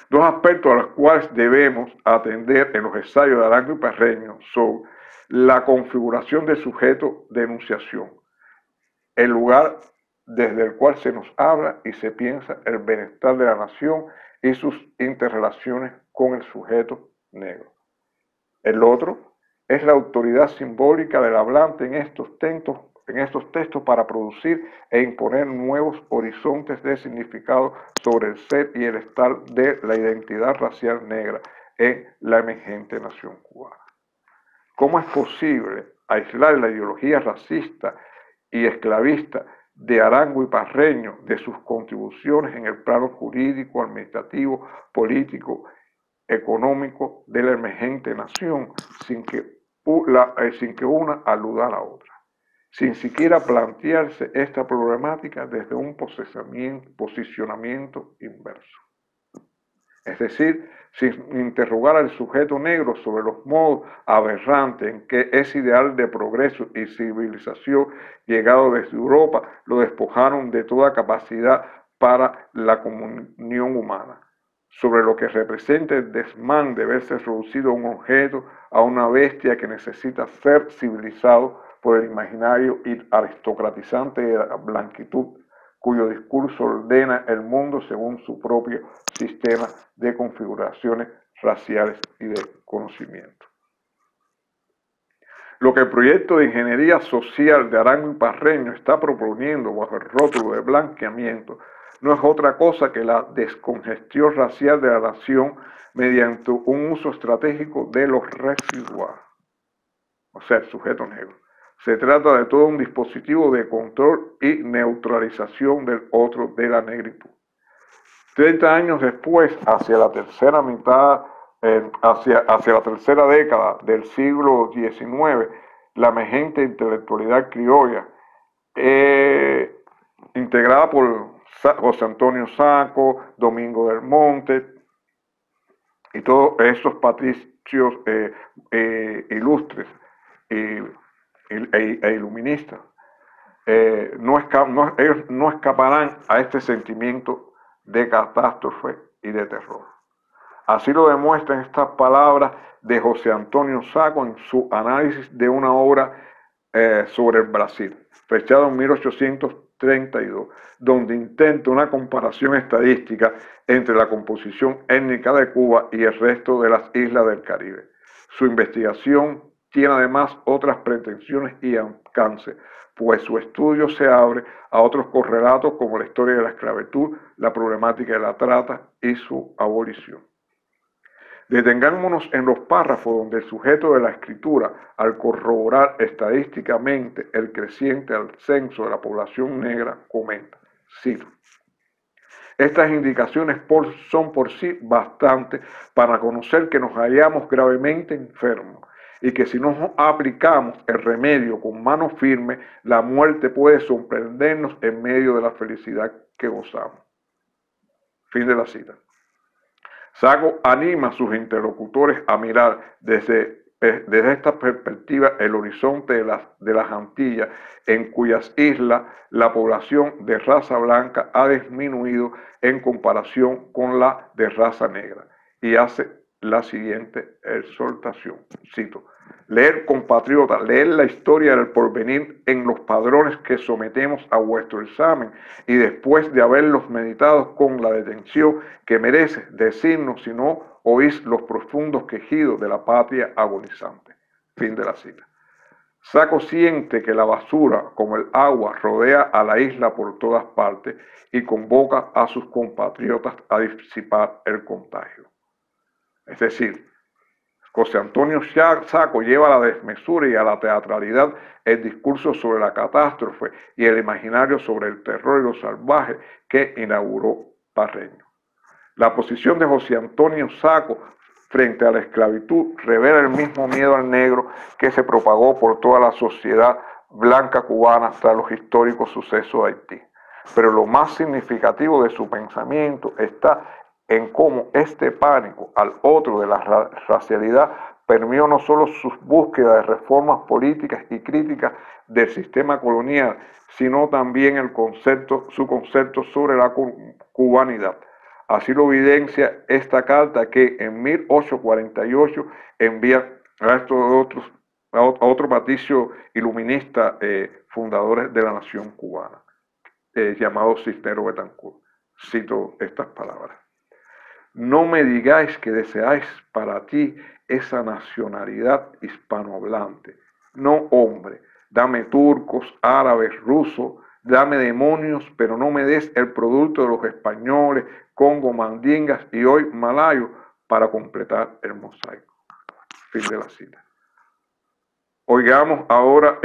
Dos aspectos a los cuales debemos atender en los ensayos de Arango y Parreño son la configuración del sujeto de enunciación, el lugar desde el cual se nos habla y se piensa el bienestar de la nación y sus interrelaciones con el sujeto negro. El otro es la autoridad simbólica del hablante en estos textos para producir e imponer nuevos horizontes de significado sobre el ser y el estar de la identidad racial negra en la emergente nación cubana. ¿Cómo es posible aislar la ideología racista y esclavista de Arango y Parreño de sus contribuciones en el plano jurídico, administrativo, político, económico de la emergente nación sin que una aluda a la otra, sin siquiera plantearse esta problemática desde un posicionamiento inverso? Es decir, sin interrogar al sujeto negro sobre los modos aberrantes en que ese ideal de progreso y civilización llegado desde Europa lo despojaron de toda capacidad para la comunión humana, sobre lo que representa el desmán de verse reducido a un objeto, a una bestia que necesita ser civilizado por el imaginario aristocratizante de la blanquitud, cuyo discurso ordena el mundo según su propio sistema de configuraciones raciales y de conocimiento. Lo que el proyecto de ingeniería social de Arango y Parreño está proponiendo bajo el rótulo de blanqueamiento no es otra cosa que la descongestión racial de la nación mediante un uso estratégico de los residuales, o sea, el sujeto negro. Se trata de todo un dispositivo de control y neutralización del otro, de la negritud. 30 años después, hacia la tercera década del siglo XIX, la emergente intelectualidad criolla, integrada por José Antonio Saco, Domingo del Monte y todos esos patricios ilustres e iluministas, ellos no escaparán a este sentimiento de catástrofe y de terror. Así lo demuestran estas palabras de José Antonio Saco en su análisis de una obra sobre el Brasil, fechado en 1832, donde intenta una comparación estadística entre la composición étnica de Cuba y el resto de las islas del Caribe. Su investigación tiene además otras pretensiones y alcance, pues su estudio se abre a otros correlatos como la historia de la esclavitud, la problemática de la trata y su abolición. Detengámonos en los párrafos donde el sujeto de la escritura, al corroborar estadísticamente el creciente ascenso de la población negra, comenta, cito: estas indicaciones son por sí bastantes para conocer que nos hallamos gravemente enfermos y que si no aplicamos el remedio con mano firme, la muerte puede sorprendernos en medio de la felicidad que gozamos. Fin de la cita. Saco anima a sus interlocutores a mirar desde esta perspectiva el horizonte de las Antillas, en cuyas islas la población de raza blanca ha disminuido en comparación con la de raza negra, y hace la siguiente exhortación, cito: leer, compatriotas, leer la historia del porvenir en los padrones que sometemos a vuestro examen, y después de haberlos meditado con la detención que merece, decirnos si no oís los profundos quejidos de la patria agonizante. Fin de la cita. Saco siente que la basura, como el agua, rodea a la isla por todas partes y convoca a sus compatriotas a disipar el contagio. Es decir, José Antonio Saco lleva a la desmesura y a la teatralidad el discurso sobre la catástrofe y el imaginario sobre el terror y lo salvaje que inauguró Parreño. La posición de José Antonio Saco frente a la esclavitud revela el mismo miedo al negro que se propagó por toda la sociedad blanca cubana tras los históricos sucesos de Haití. Pero lo más significativo de su pensamiento está en cómo este pánico al otro de la racialidad permeó no solo sus búsquedas de reformas políticas y críticas del sistema colonial, sino también su concepto sobre la cubanidad, Así lo evidencia esta carta que en 1848 envía a otro patricio iluminista, fundadores de la nación cubana, llamado Cisneros Betancourt. Cito estas palabras: no me digáis que deseáis para ti esa nacionalidad hispanohablante. No, hombre, dame turcos, árabes, rusos, dame demonios, pero no me des el producto de los españoles, congo, mandingas y hoy malayos para completar el mosaico. Fin de la cita. Oigamos ahora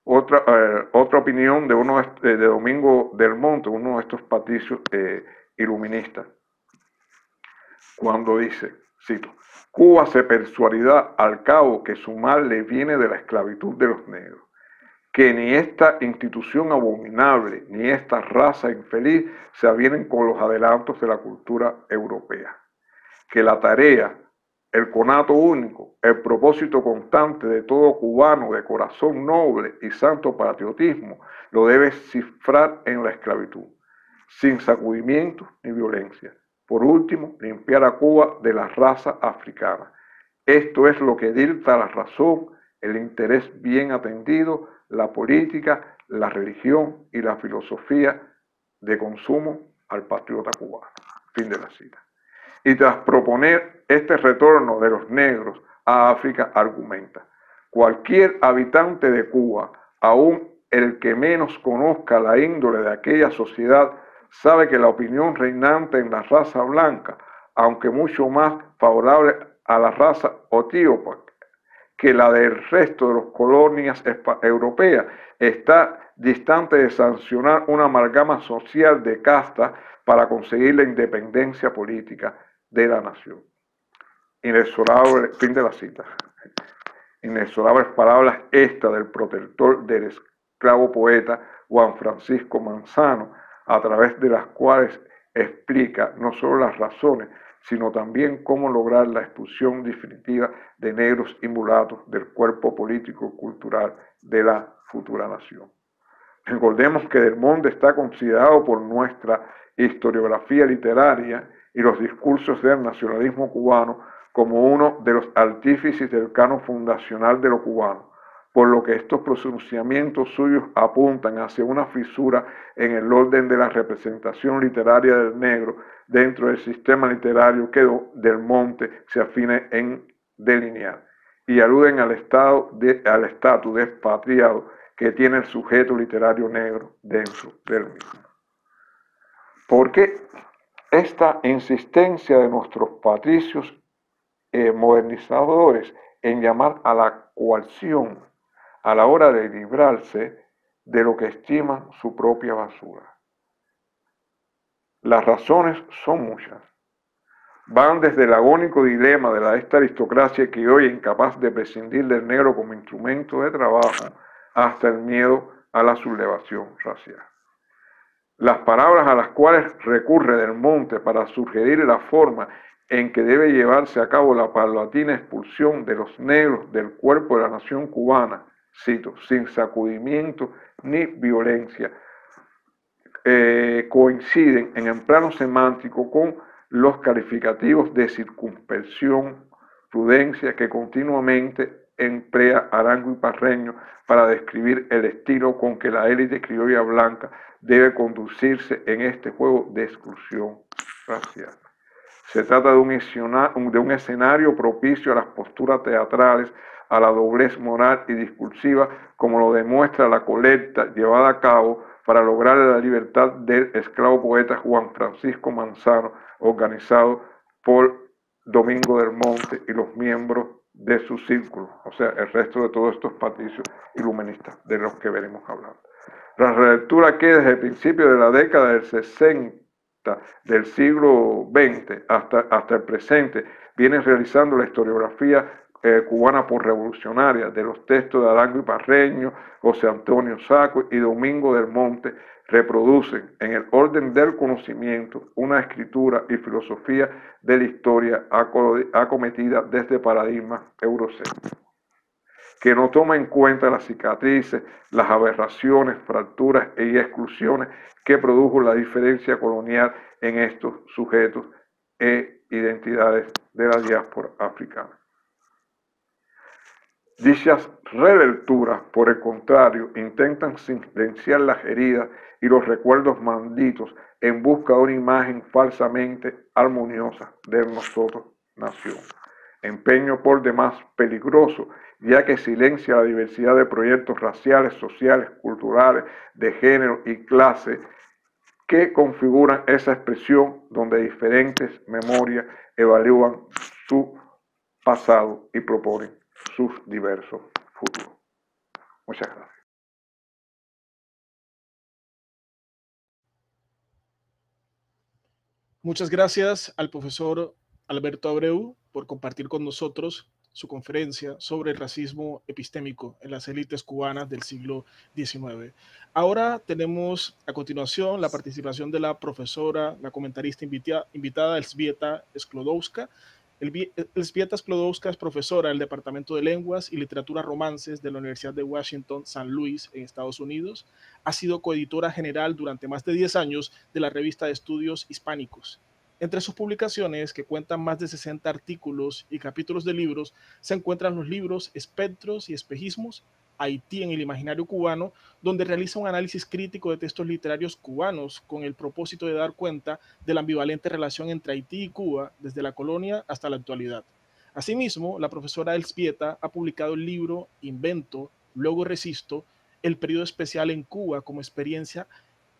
otra opinión de Domingo del Monte, uno de estos patricios iluministas, cuando dice, cito: Cuba se persuadirá al cabo que su mal le viene de la esclavitud de los negros, que ni esta institución abominable ni esta raza infeliz se avienen con los adelantos de la cultura europea, que la tarea, el conato único, el propósito constante de todo cubano de corazón noble y santo patriotismo lo debe cifrar en la esclavitud, sin sacudimientos ni violencia. Por último, limpiar a Cuba de la raza africana. Esto es lo que dicta la razón, el interés bien atendido, la política, la religión y la filosofía de consumo al patriota cubano. Fin de la cita. Y tras proponer este retorno de los negros a África, argumenta: cualquier habitante de Cuba, aun el que menos conozca la índole de aquella sociedad, sabe que la opinión reinante en la raza blanca, aunque mucho más favorable a la raza etíope que la del resto de las colonias europeas, está distante de sancionar una amalgama social de castas para conseguir la independencia política de la nación. Inexorable, fin de la cita. Inexorables palabras estas del protector del esclavo poeta Juan Francisco Manzano, a través de las cuales explica no solo las razones, sino también cómo lograr la expulsión definitiva de negros y mulatos del cuerpo político y cultural de la futura nación. Recordemos que Del Monte está considerado por nuestra historiografía literaria y los discursos del nacionalismo cubano como uno de los artífices del canon fundacional de lo cubano, por lo que estos pronunciamientos suyos apuntan hacia una fisura en el orden de la representación literaria del negro dentro del sistema literario que Del Monte se afine en delinear, y aluden al estatus de expatriado que tiene el sujeto literario negro dentro del mismo. ¿Por qué esta insistencia de nuestros patricios modernizadores en llamar a la coacción a la hora de librarse de lo que estiman su propia basura? Las razones son muchas. Van desde el agónico dilema de esta aristocracia que hoy es incapaz de prescindir del negro como instrumento de trabajo, hasta el miedo a la sublevación racial. Las palabras a las cuales recurre Del Monte para sugerir la forma en que debe llevarse a cabo la paulatina expulsión de los negros del cuerpo de la nación cubana, cito, sin sacudimiento ni violencia, coinciden en el plano semántico con los calificativos de circunspección, prudencia que continuamente emplea Arango y Parreño para describir el estilo con que la élite criolla blanca debe conducirse en este juego de exclusión racial. Se trata de un escenario propicio a las posturas teatrales, a la doblez moral y discursiva, como lo demuestra la colecta llevada a cabo para lograr la libertad del esclavo poeta Juan Francisco Manzano, organizado por Domingo del Monte y los miembros de su círculo, o sea, el resto de todos estos patricios iluministas de los que veremos hablar. La relectura que desde el principio de la década del 60 del siglo XX hasta el presente viene realizando la historiografía cubana por revolucionaria de los textos de Arango y Parreño, José Antonio Saco y Domingo del Monte, reproducen en el orden del conocimiento una escritura y filosofía de la historia acometida desde paradigmas eurocéntricos. que no toma en cuenta las cicatrices, las aberraciones, fracturas y exclusiones que produjo la diferencia colonial en estos sujetos e identidades de la diáspora africana. Dichas relecturas, por el contrario, intentan silenciar las heridas y los recuerdos malditos en busca de una imagen falsamente armoniosa de nosotros nación. Empeño por demás peligroso, ya que silencia la diversidad de proyectos raciales, sociales, culturales, de género y clase que configuran esa expresión donde diferentes memorias evalúan su pasado y proponen sus diversos futuros. Muchas gracias. Muchas gracias al profesor Alberto Abreu por compartir con nosotros su conferencia sobre el racismo epistémico en las élites cubanas del siglo XIX. Ahora tenemos a continuación la participación de la profesora, la comentarista invitada Elżbieta Sklodowska. Elżbieta Sklodowska es profesora del Departamento de Lenguas y Literatura Romances de la Universidad de Washington, San Luis, en Estados Unidos. Ha sido coeditora general durante más de 10 años de la revista de estudios hispánicos. Entre sus publicaciones, que cuentan más de 60 artículos y capítulos de libros, se encuentran los libros Espectros y Espejismos, Haití en el imaginario cubano, donde realiza un análisis crítico de textos literarios cubanos con el propósito de dar cuenta de la ambivalente relación entre Haití y Cuba desde la colonia hasta la actualidad. Asimismo, la profesora Elżbieta ha publicado el libro Invento, luego resisto, el periodo especial en Cuba como experiencia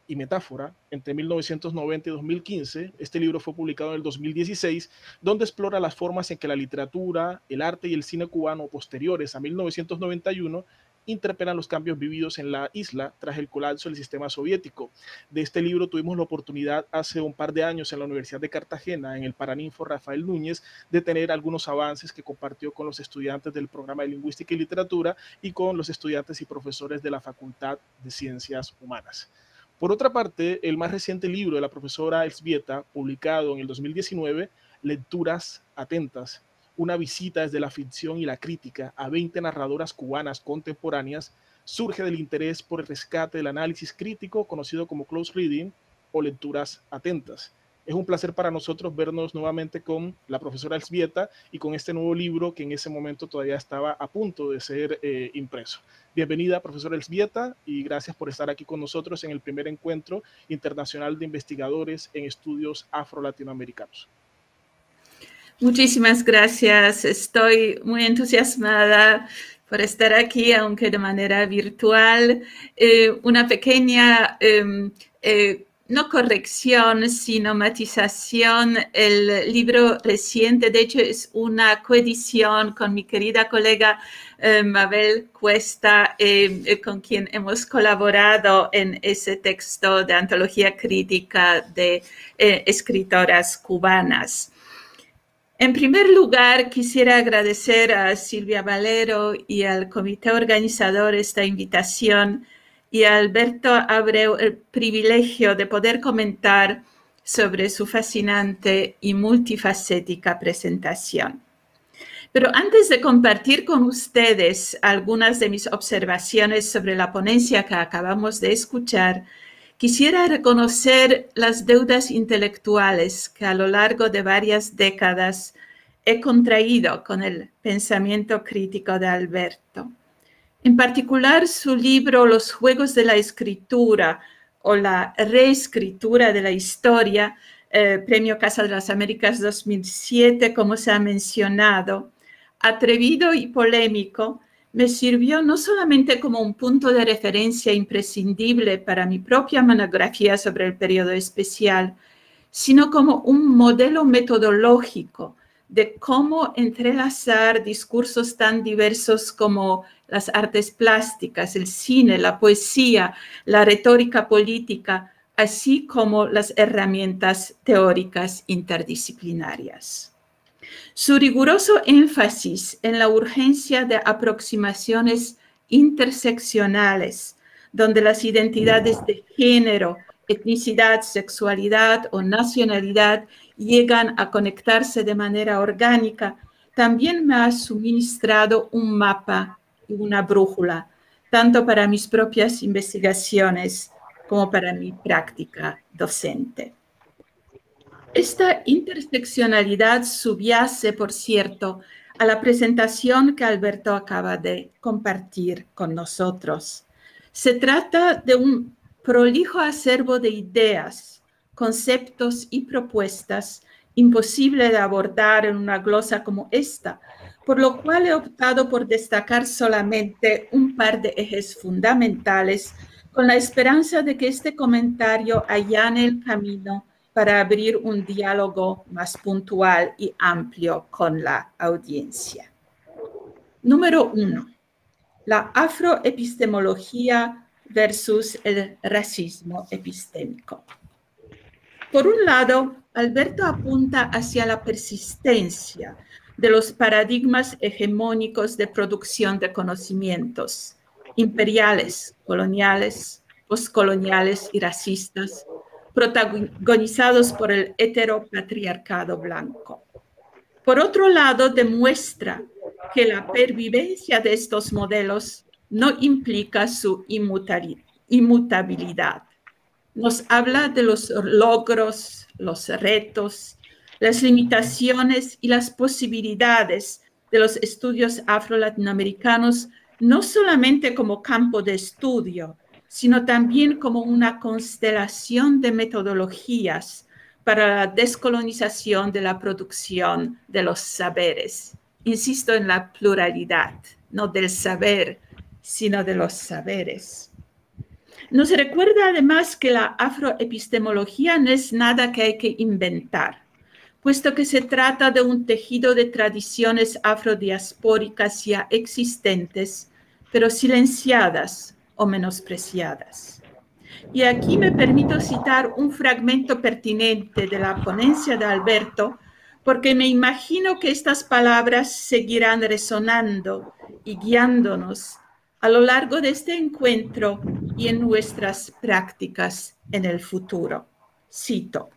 y metáfora entre 1990 y 2015. Este libro fue publicado en el 2016, donde explora las formas en que la literatura, el arte y el cine cubano posteriores a 1991 interpelan los cambios vividos en la isla tras el colapso del sistema soviético. De este libro tuvimos la oportunidad hace un par de años en la Universidad de Cartagena, en el Paraninfo Rafael Núñez, de tener algunos avances que compartió con los estudiantes del programa de Lingüística y Literatura y con los estudiantes y profesores de la Facultad de Ciencias Humanas. Por otra parte, el más reciente libro de la profesora Elżbieta, publicado en el 2019, Lecturas Atentas, una visita desde la ficción y la crítica a 20 narradoras cubanas contemporáneas, surge del interés por el rescate del análisis crítico conocido como close reading o lecturas atentas. Es un placer para nosotros vernos nuevamente con la profesora Elżbieta y con este nuevo libro que en ese momento todavía estaba a punto de ser impreso. Bienvenida, profesora Elżbieta, y gracias por estar aquí con nosotros en el primer encuentro internacional de investigadores en estudios afro-latinoamericanos. Muchísimas gracias. Estoy muy entusiasmada por estar aquí, aunque de manera virtual. Una pequeña no corrección, sino matización. El libro reciente, de hecho, es una coedición con mi querida colega Mabel Cuesta, con quien hemos colaborado en ese texto de antología crítica de escritoras cubanas. En primer lugar, quisiera agradecer a Silvia Valero y al comité organizador esta invitación y a Alberto Abreu el privilegio de poder comentar sobre su fascinante y multifacética presentación. Pero antes de compartir con ustedes algunas de mis observaciones sobre la ponencia que acabamos de escuchar, quisiera reconocer las deudas intelectuales que a lo largo de varias décadas he contraído con el pensamiento crítico de Alberto. En particular, su libro Los Juegos de la Escritura o la reescritura de la historia, Premio Casa de las Américas 2007, como se ha mencionado, atrevido y polémico, me sirvió no solamente como un punto de referencia imprescindible para mi propia monografía sobre el periodo especial, sino como un modelo metodológico de cómo entrelazar discursos tan diversos como las artes plásticas, el cine, la poesía, la retórica política, así como las herramientas teóricas interdisciplinarias. Su riguroso énfasis en la urgencia de aproximaciones interseccionales, donde las identidades de género, etnicidad, sexualidad o nacionalidad llegan a conectarse de manera orgánica, también me ha suministrado un mapa y una brújula, tanto para mis propias investigaciones como para mi práctica docente. Esta interseccionalidad subyace, por cierto, a la presentación que Alberto acaba de compartir con nosotros. Se trata de un prolijo acervo de ideas, conceptos y propuestas imposible de abordar en una glosa como esta, por lo cual he optado por destacar solamente un par de ejes fundamentales con la esperanza de que este comentario allane el camino para abrir un diálogo más puntual y amplio con la audiencia. Número 1. La afroepistemología versus el racismo epistémico. Por un lado, Alberto apunta hacia la persistencia de los paradigmas hegemónicos de producción de conocimientos, imperiales, coloniales, postcoloniales y racistas, protagonizados por el heteropatriarcado blanco. Por otro lado, demuestra que la pervivencia de estos modelos no implica su inmutabilidad. Nos habla de los logros, los retos, las limitaciones y las posibilidades de los estudios afro-latinoamericanos, no solamente como campo de estudio, sino también como una constelación de metodologías para la descolonización de la producción de los saberes. Insisto en la pluralidad, no del saber, sino de los saberes. Nos recuerda además que la afroepistemología no es nada que hay que inventar, puesto que se trata de un tejido de tradiciones afrodiaspóricas ya existentes, pero silenciadas o menospreciadas. Y aquí me permito citar un fragmento pertinente de la ponencia de Alberto, porque me imagino que estas palabras seguirán resonando y guiándonos a lo largo de este encuentro y en nuestras prácticas en el futuro. Cito: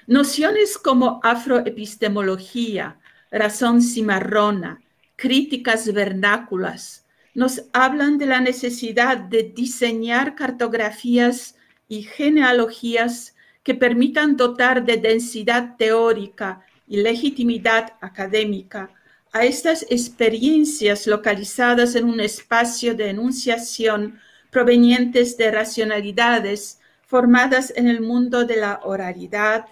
nociones como afroepistemología, razón cimarrona, críticas vernáculas, nos hablan de la necesidad de diseñar cartografías y genealogías que permitan dotar de densidad teórica y legitimidad académica a estas experiencias localizadas en un espacio de enunciación provenientes de racionalidades formadas en el mundo de la oralidad,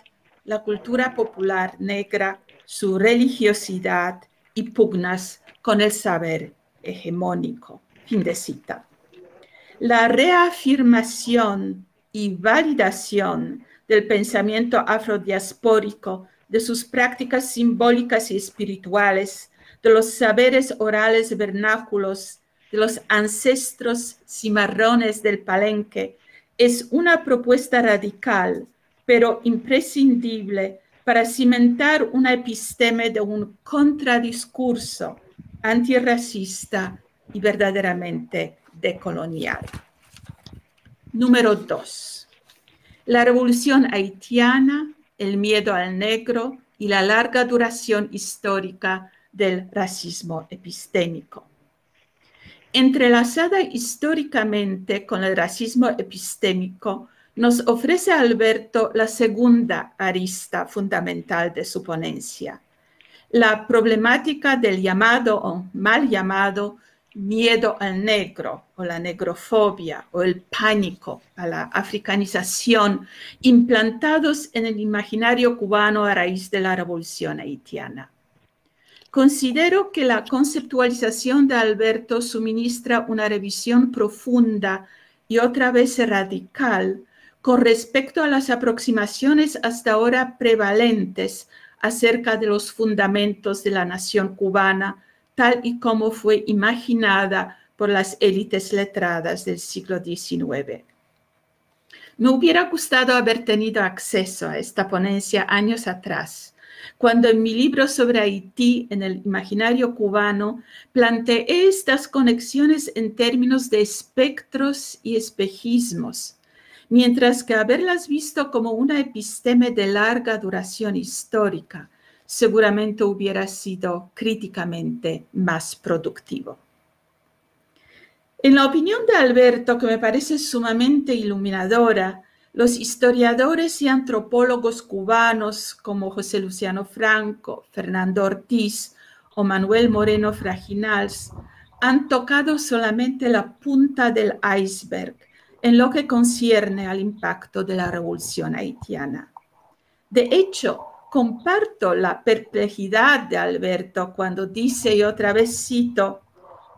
la cultura popular negra, su religiosidad y pugnas con el saber hegemónico. Fin de cita. La reafirmación y validación del pensamiento afrodiaspórico, de sus prácticas simbólicas y espirituales, de los saberes orales vernáculos, de los ancestros cimarrones del Palenque, es una propuesta radical, pero imprescindible para cimentar una episteme de un contradiscurso antirracista y verdaderamente decolonial. Número 2. La revolución haitiana, el miedo al negro y la larga duración histórica del racismo epistémico. Entrelazada históricamente con el racismo epistémico, nos ofrece Alberto la segunda arista fundamental de su ponencia, la problemática del llamado o mal llamado miedo al negro o la negrofobia o el pánico a la africanización implantados en el imaginario cubano a raíz de la revolución haitiana. Considero que la conceptualización de Alberto suministra una revisión profunda y otra vez radical con respecto a las aproximaciones hasta ahora prevalentes acerca de los fundamentos de la nación cubana, tal y como fue imaginada por las élites letradas del siglo XIX. Me hubiera gustado haber tenido acceso a esta ponencia años atrás, cuando en mi libro sobre Haití, en el imaginario cubano, planteé estas conexiones en términos de espectros y espejismos, mientras que haberlas visto como una episteme de larga duración histórica seguramente hubiera sido críticamente más productivo. En la opinión de Alberto, que me parece sumamente iluminadora, los historiadores y antropólogos cubanos como José Luciano Franco, Fernando Ortiz o Manuel Moreno Frajinals han tocado solamente la punta del iceberg en lo que concierne al impacto de la revolución haitiana. De hecho, comparto la perplejidad de Alberto cuando dice, y otra vez cito,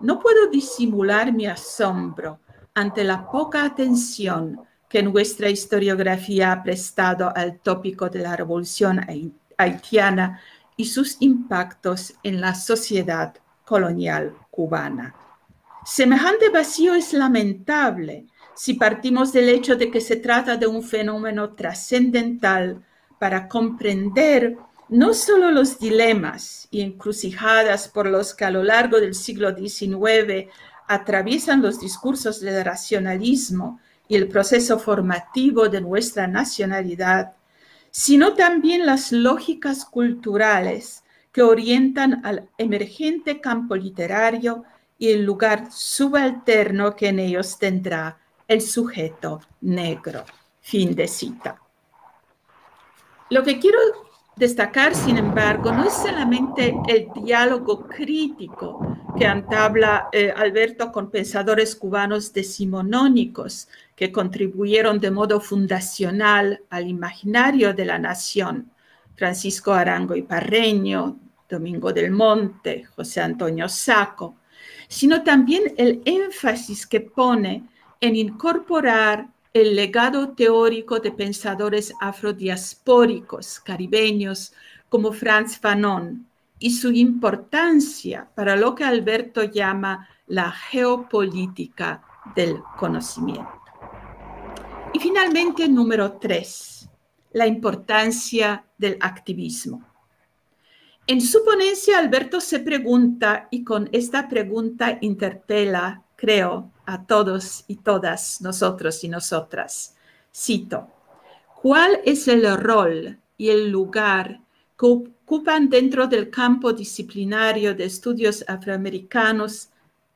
no puedo disimular mi asombro ante la poca atención que nuestra historiografía ha prestado al tópico de la revolución haitiana y sus impactos en la sociedad colonial cubana. Semejante vacío es lamentable si partimos del hecho de que se trata de un fenómeno trascendental para comprender no solo los dilemas y encrucijadas por los que a lo largo del siglo XIX atraviesan los discursos del racionalismo y el proceso formativo de nuestra nacionalidad, sino también las lógicas culturales que orientan al emergente campo literario y el lugar subalterno que en ellos tendrá el sujeto negro. Fin de cita. Lo que quiero destacar, sin embargo, no es solamente el diálogo crítico que entabla Alberto con pensadores cubanos decimonónicos que contribuyeron de modo fundacional al imaginario de la nación, Francisco Arango y Parreño, Domingo del Monte, José Antonio Sacco, sino también el énfasis que pone en incorporar el legado teórico de pensadores afrodiaspóricos caribeños como Frantz Fanon y su importancia para lo que Alberto llama la geopolítica del conocimiento. Y finalmente, número 3, la importancia del activismo. En su ponencia, Alberto se pregunta, y con esta pregunta interpela, creo, a todos y todas nosotros y nosotras. Cito, ¿cuál es el rol y el lugar que ocupan dentro del campo disciplinario de estudios afroamericanos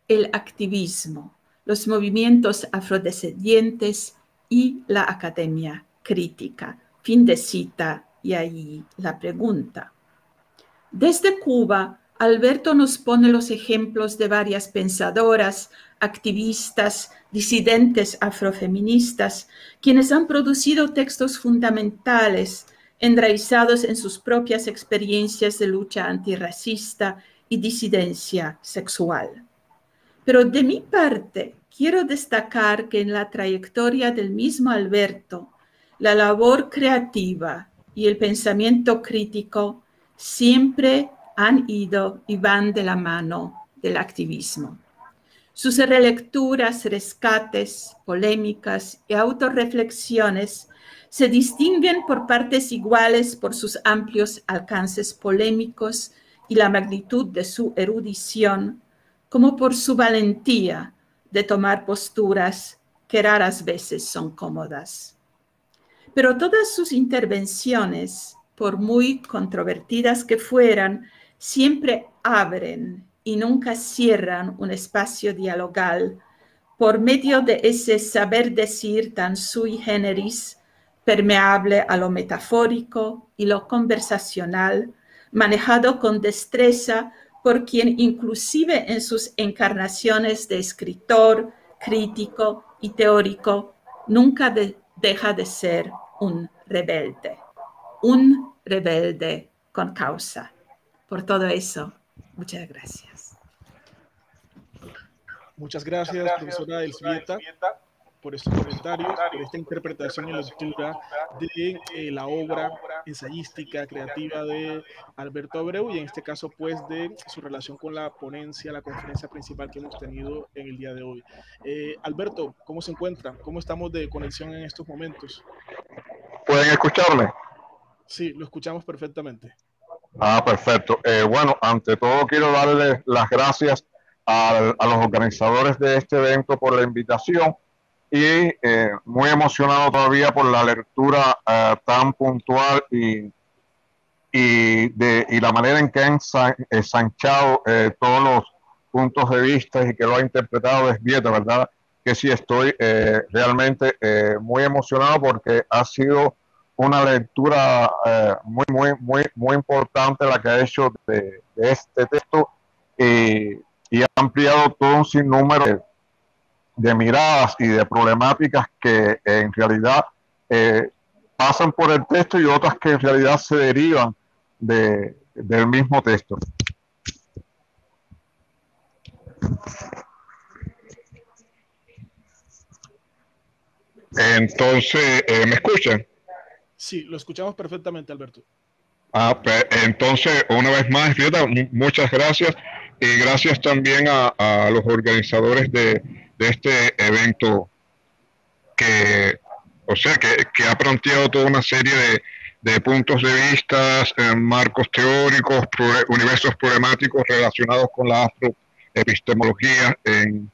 el activismo, los movimientos afrodescendientes y la academia crítica? Fin de cita, y ahí la pregunta. Desde Cuba, Alberto nos pone los ejemplos de varias pensadoras, activistas, disidentes afrofeministas, quienes han producido textos fundamentales, enraizados en sus propias experiencias de lucha antirracista y disidencia sexual. Pero de mi parte, quiero destacar que en la trayectoria del mismo Alberto, la labor creativa y el pensamiento crítico siempre han ido y van de la mano del activismo. Sus relecturas, rescates, polémicas y autorreflexiones se distinguen por partes iguales por sus amplios alcances polémicos y la magnitud de su erudición, como por su valentía de tomar posturas que raras veces son cómodas. Pero todas sus intervenciones, por muy controvertidas que fueran, siempre abren y nunca cierran un espacio dialogal por medio de ese saber decir tan sui generis, permeable a lo metafórico y lo conversacional, manejado con destreza por quien inclusive en sus encarnaciones de escritor, crítico y teórico, nunca deja de ser un rebelde con causa. Por todo eso, muchas gracias. Muchas gracias, profesora Elzbieta, por estos comentarios, por esta interpretación y lectura de la obra ensayística, creativa de Alberto Abreu, y en este caso, pues, de su relación con la ponencia, la conferencia principal que hemos tenido en el día de hoy. Alberto, ¿cómo se encuentra? ¿Cómo estamos de conexión en estos momentos? ¿Pueden escucharme? Sí, lo escuchamos perfectamente. Perfecto. Bueno, ante todo quiero darle las gracias a los organizadores de este evento por la invitación y muy emocionado todavía por la lectura tan puntual y la manera en que han ensanchado todos puntos de vista y que lo ha interpretado desvieta, ¿verdad? Que sí estoy realmente muy emocionado porque ha sido una lectura muy importante la que ha hecho de este texto y ha ampliado todo un sinnúmero de miradas y de problemáticas que en realidad pasan por el texto y otras que en realidad se derivan del mismo texto. Entonces, ¿me escuchan? Sí, lo escuchamos perfectamente, Alberto. Pues, entonces, una vez más, muchas gracias y gracias también a los organizadores de este evento que ha planteado toda una serie de puntos de vista, marcos teóricos, universos problemáticos relacionados con la afroepistemología en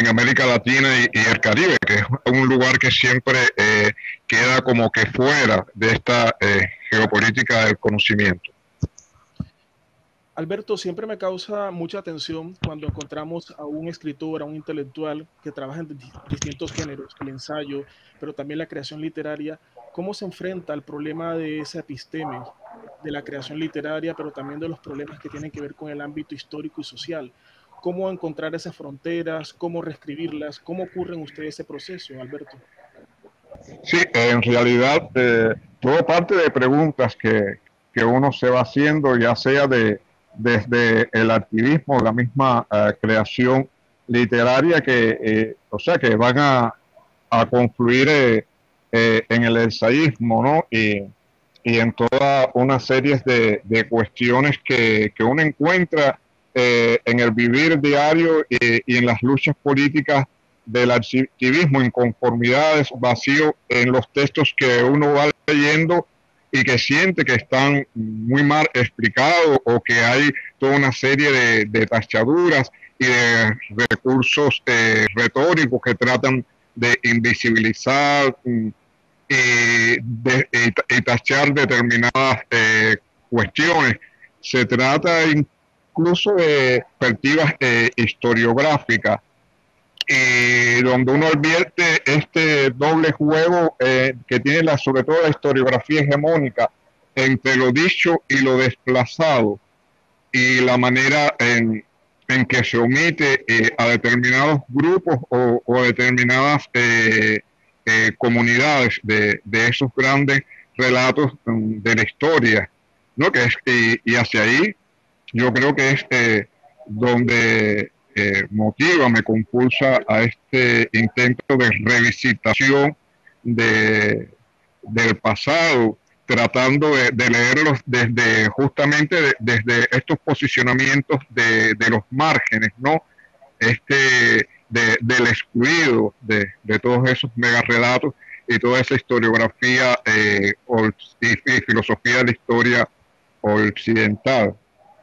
América Latina y el Caribe, que es un lugar que siempre queda como que fuera de esta geopolítica del conocimiento. Alberto, siempre me causa mucha atención cuando encontramos a un escritor, a un intelectual que trabaja en distintos géneros, el ensayo, pero también la creación literaria, cómo se enfrenta al problema de esa episteme, de la creación literaria, pero también de los problemas que tienen que ver con el ámbito histórico y social. ¿Cómo encontrar esas fronteras? ¿Cómo reescribirlas? ¿Cómo ocurre en usted ese proceso, Alberto? Sí, en realidad todo parte de preguntas que uno se va haciendo, ya sea desde el activismo, la misma creación literaria que van a confluir en el ensayismo, ¿no? Y en toda una serie de cuestiones que uno encuentra en el vivir diario y en las luchas políticas del activismo, inconformidades, vacío en los textos que uno va leyendo y que siente que están muy mal explicados o que hay toda una serie de tachaduras y de recursos retóricos que tratan de invisibilizar y tachar determinadas cuestiones. Se trata incluso de perspectivas historiográficas donde uno advierte este doble juego que tiene sobre todo la historiografía hegemónica entre lo dicho y lo desplazado y la manera en que se omite a determinados grupos o determinadas comunidades de esos grandes relatos de la historia, ¿no? Y hacia ahí yo creo que es donde me compulsa a este intento de revisitación del pasado, tratando de leerlos justamente desde estos posicionamientos de los márgenes, ¿no? Del excluido de todos esos megarrelatos y toda esa historiografía y filosofía de la historia occidental.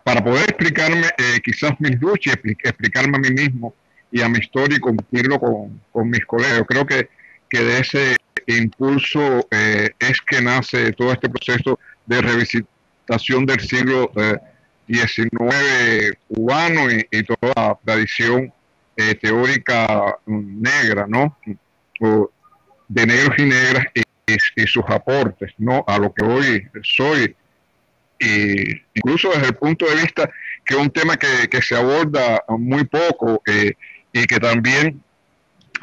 Para poder explicarme quizás mis luchas, explicarme a mí mismo y a mi historia y compartirlo con mis colegas. Creo que de ese impulso es que nace todo este proceso de revisitación del siglo XIX cubano y toda la tradición teórica negra, ¿no? De negros y negras y sus aportes, ¿no? A lo que hoy soy. Y incluso desde el punto de vista que es un tema que se aborda muy poco y que también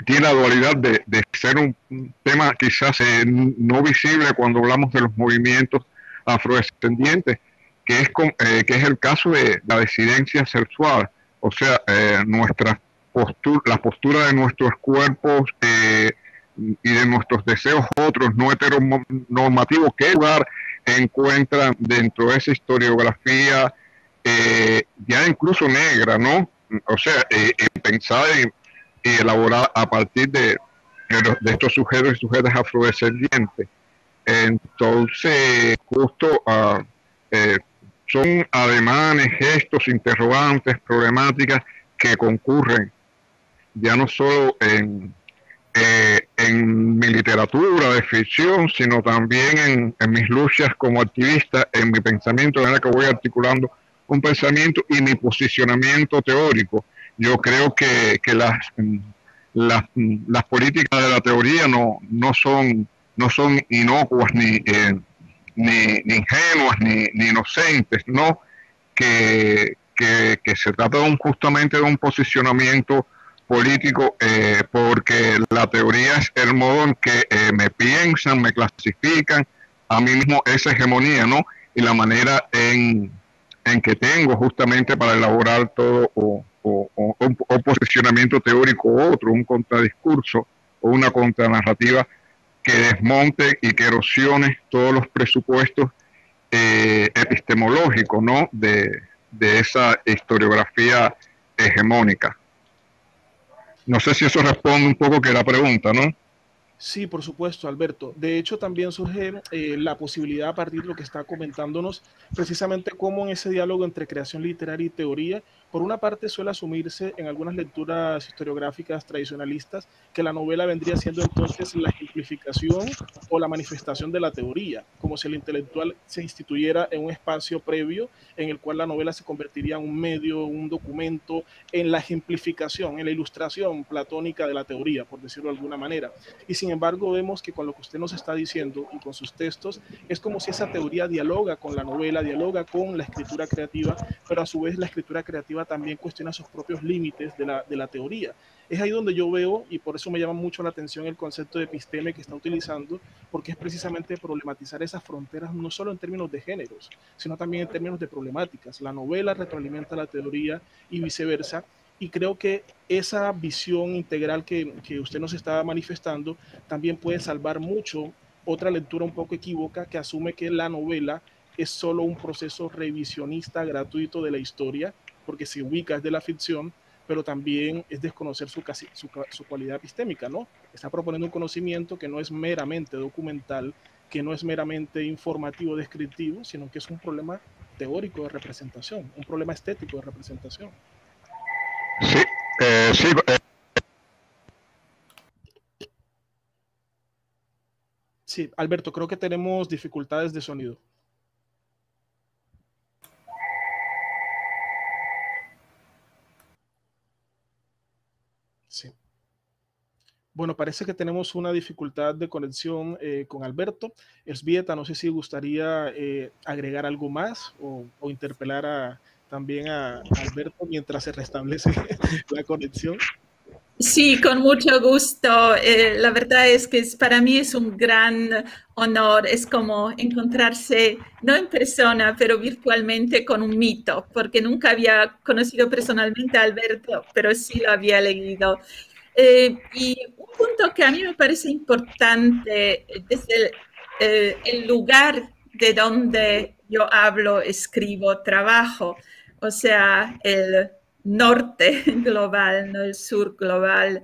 tiene la dualidad de ser un tema quizás no visible cuando hablamos de los movimientos afrodescendientes, que es el caso de la disidencia sexual, o sea, la postura de nuestros cuerpos y de nuestros deseos otros no heteronormativos, ¿qué lugar encuentran dentro de esa historiografía ya incluso negra, ¿no? O sea, pensada y elaborada a partir de estos sujetos y sujetas afrodescendientes. Entonces, justo son ademanes, gestos, interrogantes, problemáticas que concurren ya no solo en mi literatura de ficción, sino también en mis luchas como activista, en mi pensamiento, de manera que voy articulando un pensamiento y mi posicionamiento teórico. Yo creo que las políticas de la teoría no son inocuas ni ingenuas ni inocentes, ¿no? Que se trata justamente de un posicionamiento político, porque la teoría es el modo en que me piensan, me clasifican a mí mismo esa hegemonía, ¿no? Y la manera en que tengo justamente para elaborar todo un posicionamiento teórico u otro, un contradiscurso o una contranarrativa que desmonte y que erosione todos los presupuestos epistemológicos, ¿no? de esa historiografía hegemónica. No sé si eso responde un poco que la pregunta, ¿no? Sí, por supuesto, Alberto. De hecho, también surge la posibilidad a partir de lo que está comentándonos, precisamente cómo en ese diálogo entre creación literaria y teoría, por una parte suele asumirse en algunas lecturas historiográficas tradicionalistas que la novela vendría siendo entonces la ejemplificación o la manifestación de la teoría, como si el intelectual se instituyera en un espacio previo en el cual la novela se convertiría en un medio, un documento, en la ejemplificación, en la ilustración platónica de la teoría, por decirlo de alguna manera. Y sin embargo vemos que con lo que usted nos está diciendo y con sus textos es como si esa teoría dialoga con la novela, dialoga con la escritura creativa, pero a su vez la escritura creativa también cuestiona sus propios límites de la teoría. Es ahí donde yo veo, y por eso me llama mucho la atención el concepto de episteme que está utilizando, porque es precisamente problematizar esas fronteras no solo en términos de géneros, sino también en términos de problemáticas. La novela retroalimenta la teoría y viceversa, y creo que esa visión integral que usted nos está manifestando también puede salvar mucho otra lectura un poco equívoca que asume que la novela es solo un proceso revisionista gratuito de la historia, porque se ubica desde la ficción, pero también es desconocer su cualidad epistémica, ¿no? Está proponiendo un conocimiento que no es meramente documental, que no es meramente informativo, descriptivo, sino que es un problema teórico de representación, un problema estético de representación. Sí, sí. Sí, Alberto, creo que tenemos dificultades de sonido. Sí. Bueno, parece que tenemos una dificultad de conexión con Alberto. Elzbieta, no sé si gustaría agregar algo más o interpelar también a Alberto mientras se restablece la conexión. Sí, con mucho gusto. La verdad es que para mí es un gran honor. Es como encontrarse, no en persona, pero virtualmente con un mito, porque nunca había conocido personalmente a Alberto, pero sí lo había leído. Y un punto que a mí me parece importante desde el lugar de donde yo hablo, escribo, trabajo, o sea, el norte global, no el sur global,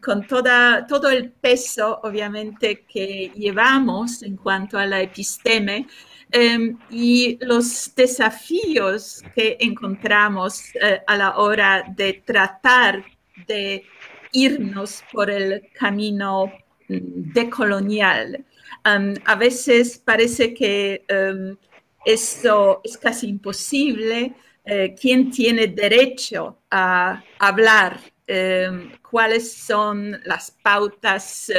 con todo el peso, obviamente, que llevamos en cuanto a la episteme y los desafíos que encontramos a la hora de tratar de irnos por el camino decolonial. A veces parece que eso es casi imposible. ¿Quién tiene derecho a hablar? ¿Cuáles son las pautas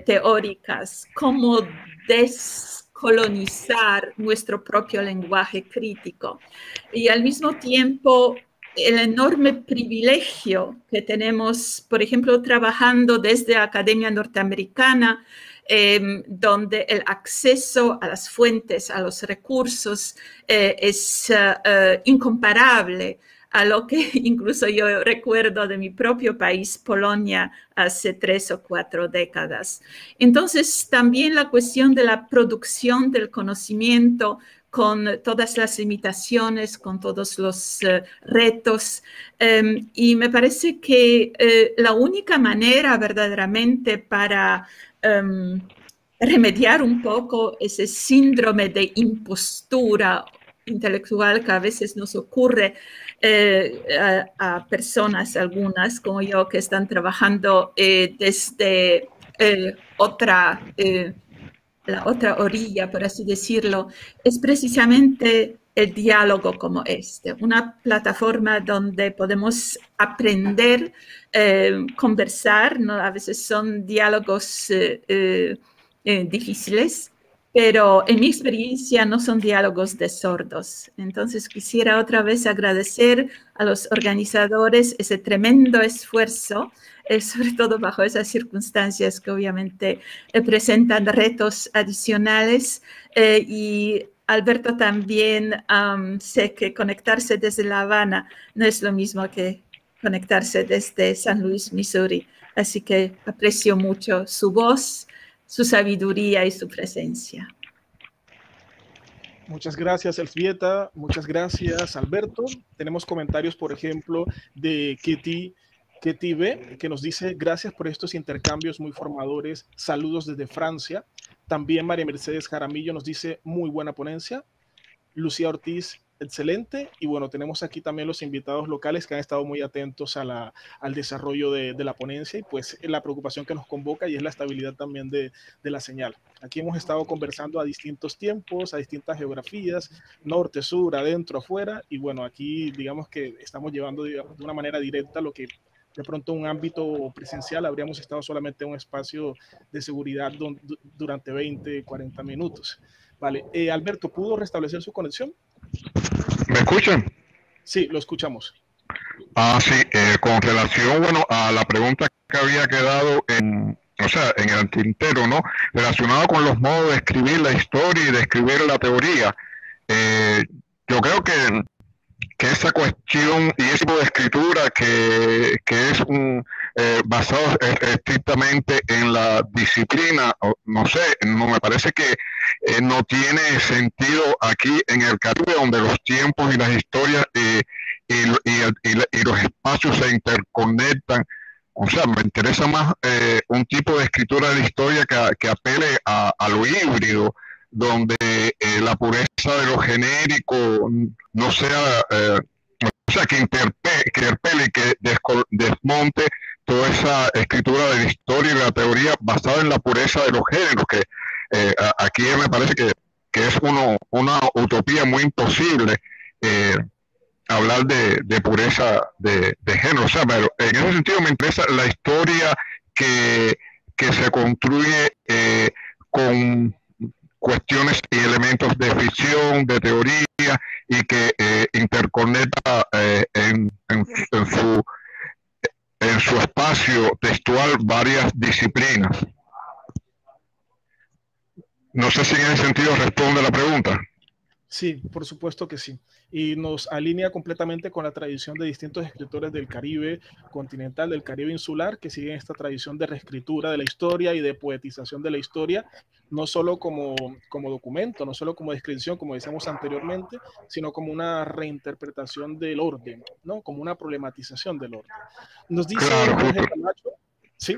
teóricas? ¿Cómo descolonizar nuestro propio lenguaje crítico? Y al mismo tiempo, el enorme privilegio que tenemos, por ejemplo, trabajando desde la Academia Norteamericana, donde el acceso a las fuentes, a los recursos, es incomparable a lo que incluso yo recuerdo de mi propio país, Polonia, hace 3 o 4 décadas. Entonces, también la cuestión de la producción del conocimiento con todas las limitaciones, con todos los retos. Y me parece que la única manera verdaderamente para remediar un poco ese síndrome de impostura intelectual que a veces nos ocurre a personas, algunas como yo, que están trabajando desde la otra orilla, por así decirlo, es precisamente el diálogo como este, una plataforma donde podemos aprender, conversar, ¿no? A veces son diálogos difíciles, pero en mi experiencia no son diálogos de sordos. Entonces quisiera otra vez agradecer a los organizadores ese tremendo esfuerzo, sobre todo bajo esas circunstancias que obviamente presentan retos adicionales. Y Alberto, también sé que conectarse desde La Habana no es lo mismo que conectarse desde San Luis, Missouri. Así que aprecio mucho su voz, su sabiduría y su presencia. Muchas gracias, Elzbieta. Muchas gracias, Alberto. Tenemos comentarios, por ejemplo, de Ketty B, que nos dice: gracias por estos intercambios muy formadores. Saludos desde Francia. También María Mercedes Jaramillo nos dice: muy buena ponencia. Lucía Ortiz: excelente. Y bueno, tenemos aquí también los invitados locales que han estado muy atentos al desarrollo de la ponencia y pues la preocupación que nos convoca, y es la estabilidad también de la señal. Aquí hemos estado conversando a distintos tiempos, a distintas geografías, norte, sur, adentro, afuera, y bueno, aquí digamos que estamos llevando de una manera directa lo que de pronto en un ámbito presencial habríamos estado solamente en un espacio de seguridad durante 20, 40 minutos. Vale, Alberto, ¿pudo restablecer su conexión? ¿Me escuchan? Sí, lo escuchamos. Sí, con relación, bueno, a la pregunta que había quedado en el tintero, ¿no? Relacionado con los modos de escribir la historia y de escribir la teoría. Yo creo que esa cuestión y ese tipo de escritura que es basado estrictamente en la disciplina, no sé, no me parece que no tiene sentido aquí en el Caribe, donde los tiempos y las historias y los espacios se interconectan. O sea, me interesa más un tipo de escritura de la historia que apele a lo híbrido, donde la pureza de lo genérico no sea, o sea, que interpele y que desmonte toda esa escritura de la historia y de la teoría basada en la pureza de los géneros, que aquí me parece que es una utopía muy imposible hablar de pureza de género. O sea, pero en ese sentido me interesa la historia que se construye con cuestiones y elementos de ficción, de teoría, y que interconecta en su espacio textual varias disciplinas. No sé si en ese sentido responde la pregunta. Sí, por supuesto que sí. Y nos alinea completamente con la tradición de distintos escritores del Caribe continental, del Caribe insular, que siguen esta tradición de reescritura de la historia y de poetización de la historia, no solo como documento, no solo como descripción, como decíamos anteriormente, sino como una reinterpretación del orden, ¿no? Como una problematización del orden. Nos dice Jorge Camacho, ¿sí?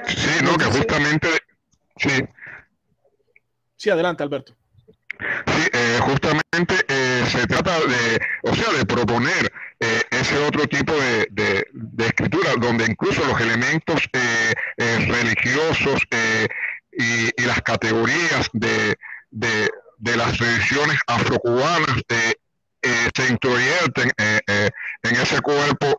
Sí, no, que justamente, sí. Sí, adelante, Alberto. Sí, justamente se trata de proponer ese otro tipo de escritura, donde incluso los elementos religiosos y las categorías de las tradiciones afrocubanas se introyecten en ese cuerpo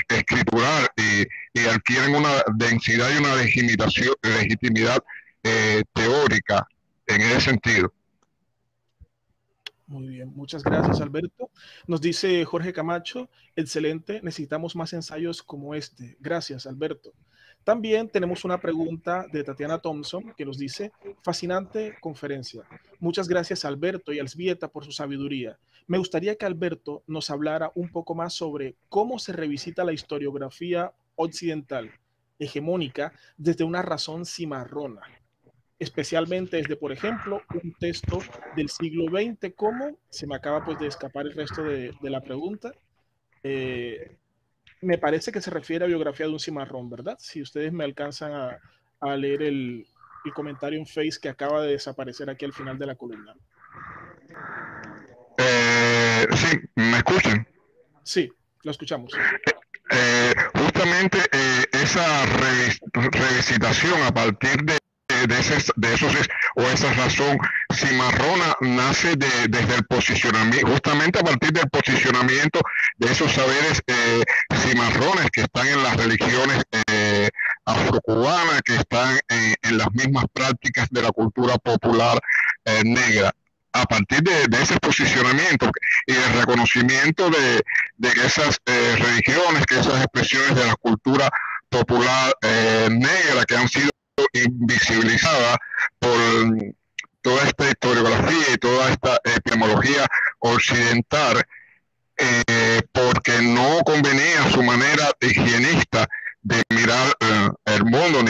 escritural y adquieren una densidad y una legitimidad teórica en ese sentido. Muy bien, muchas gracias, Alberto. Nos dice Jorge Camacho: excelente, necesitamos más ensayos como este. Gracias, Alberto. También tenemos una pregunta de Tatiana Thompson que nos dice: fascinante conferencia. Muchas gracias, Alberto y Elzbieta, por su sabiduría. Me gustaría que Alberto nos hablara un poco más sobre cómo se revisita la historiografía occidental hegemónica desde una razón cimarrona, especialmente desde, por ejemplo, un texto del siglo XX, como se me acaba pues de escapar el resto de la pregunta. Me parece que se refiere a biografía de un cimarrón, ¿verdad? Si ustedes me alcanzan a leer el comentario en Face que acaba de desaparecer aquí al final de la columna. Sí, ¿me escuchan? Sí, lo escuchamos. Justamente esa revisitación a partir de esos o esa razón cimarrona nace desde el posicionamiento, justamente a partir del posicionamiento de esos saberes cimarrones que están en las religiones afrocubanas, que están en las mismas prácticas de la cultura popular negra. A partir de ese posicionamiento y el reconocimiento de que esas religiones, que esas expresiones de la cultura popular negra que han sido invisibilizadas por toda esta historiografía y toda esta epistemología occidental, porque no convenía a su manera higienista de mirar el mundo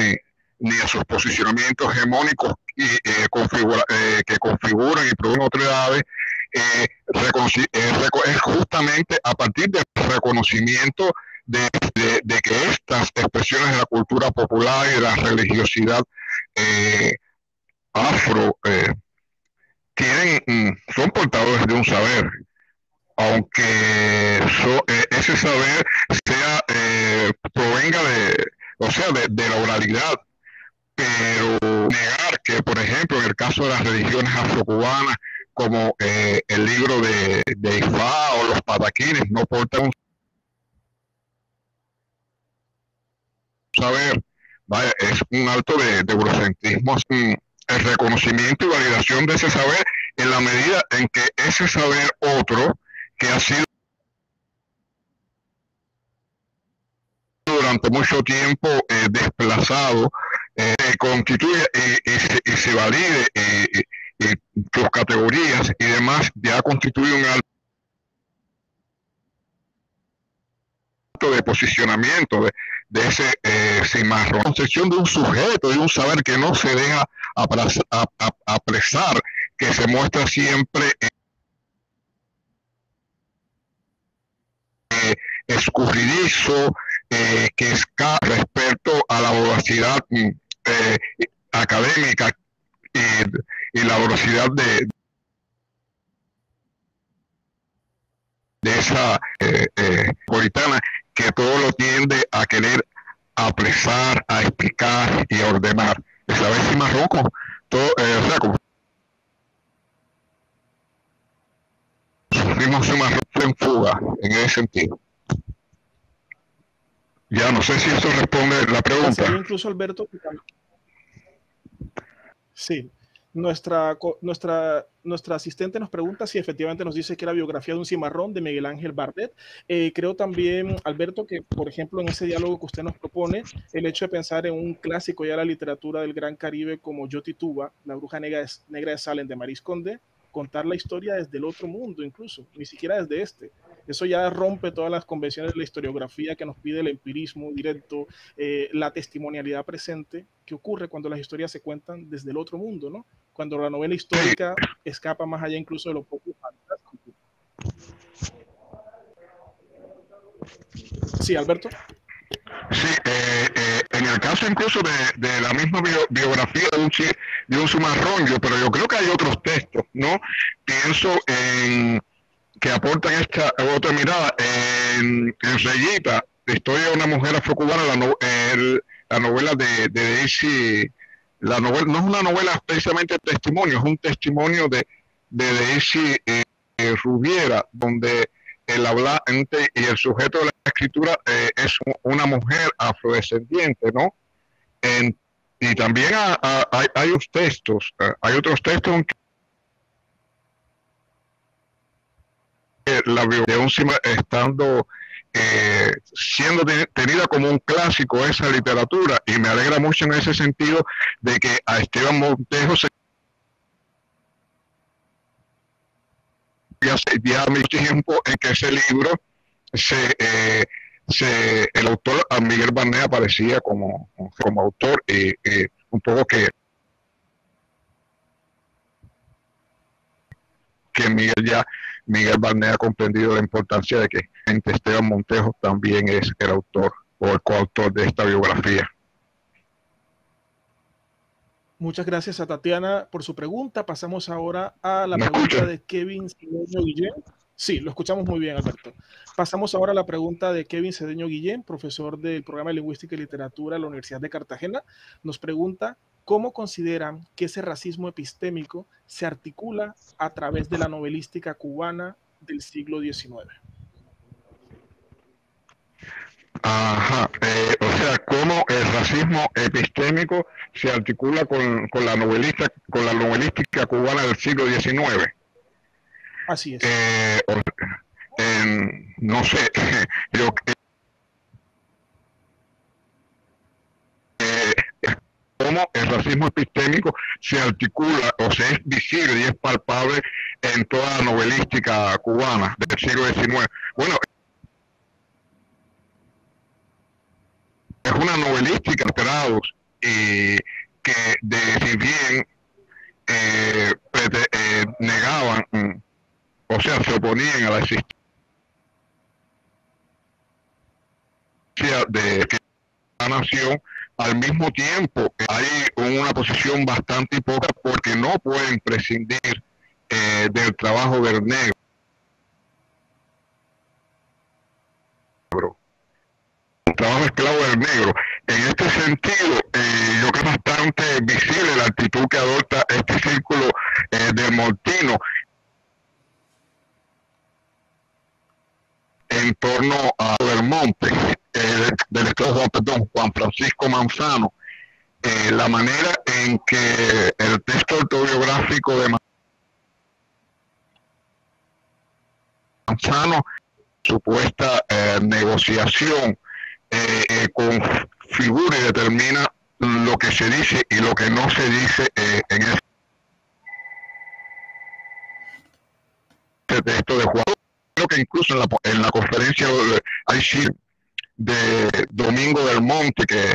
ni a sus posicionamientos hegemónicos que configuran y producen autoridades, es justamente a partir del reconocimiento de que estas expresiones de la cultura popular y de la religiosidad afro son portadores de un saber, aunque ese saber provenga de la oralidad, pero negar que, por ejemplo, en el caso de las religiones afrocubanas, como el libro de Ifá o los pataquines, no portan un saber, vaya, es un acto de eurocentrismo, el reconocimiento y validación de ese saber en la medida en que ese saber otro que ha sido durante mucho tiempo desplazado, constituye y se valide sus categorías y demás, ya constituye un acto de posicionamiento de ese cimarrón, concepción de un sujeto, de un saber que no se deja apresar, que se muestra siempre escurridizo, que escapa respecto a la voracidad académica y la voracidad de esa puritana, que todo lo tiende a querer apresar, a explicar y a ordenar. El saber cimarrón, todo, o sea, como sufrimos cimarrón en fuga en ese sentido. Ya no sé si eso responde la pregunta. Incluso Alberto, sí, nuestra asistente nos pregunta si efectivamente nos dice que la biografía de un cimarrón de Miguel Ángel Bardet. Creo también, Alberto, que por ejemplo en ese diálogo que usted nos propone, el hecho de pensar en un clásico ya de la literatura del Gran Caribe como Yo Tituba, La bruja negra de Salem de Maris Condé, contar la historia desde el otro mundo incluso, ni siquiera desde este. Eso ya rompe todas las convenciones de la historiografía que nos pide el empirismo directo, la testimonialidad presente, que ocurre cuando las historias se cuentan desde el otro mundo, ¿no? Cuando la novela histórica escapa más allá incluso de lo poco fantástico. Sí, Alberto. Sí, en el caso incluso de la misma biografía de un cimarrón, pero yo creo que hay otros textos, ¿no? Pienso en que aportan esta otra mirada en Reyita, la historia de una mujer afrocubana, la novela de Daisy, la novela no es una novela precisamente de testimonio, es un testimonio de Daisy Rubiera, donde el hablante y el sujeto de la escritura es una mujer afrodescendiente, ¿no? Y también hay otros textos en la de un estando siendo tenida como un clásico esa literatura, y me alegra mucho en ese sentido de que a Esteban Montejo ya mucho tiempo en que ese libro el autor a Miguel Barnet aparecía como autor, y un poco que Miguel Barnet ha comprendido la importancia de que Esteban Montejo también es el autor o el coautor de esta biografía. Muchas gracias a Tatiana por su pregunta. Pasamos ahora a la pregunta de Kevin Cedeño Guillén. Sí, lo escuchamos muy bien, Alberto. Pasamos ahora a la pregunta de Kevin Cedeño Guillén, profesor del programa de Lingüística y Literatura de la Universidad de Cartagena. Nos pregunta, ¿cómo consideran que ese racismo epistémico se articula a través de la novelística cubana del siglo XIX? Ajá, o sea, cómo el racismo epistémico se articula con la novelística cubana del siglo XIX. Así es. No sé, yo cómo el racismo epistémico se articula o se es visible y es palpable en toda la novelística cubana del siglo XIX. Bueno, es una novelística de grados y que si bien negaban, o sea, se oponían a la existencia de la nación, al mismo tiempo hay una posición bastante hipócrita porque no pueden prescindir del trabajo del negro. Trabajo esclavo del negro. En este sentido, yo creo bastante visible la actitud que adopta este círculo de Moltino en torno a Belmonte, del Estado Juan Francisco Manzano, la manera en que el texto autobiográfico de Manzano, supuesta negociación, configura y determina lo que se dice y lo que no se dice en ese texto de Juan. Creo que incluso en la conferencia hay de Domingo del Monte, que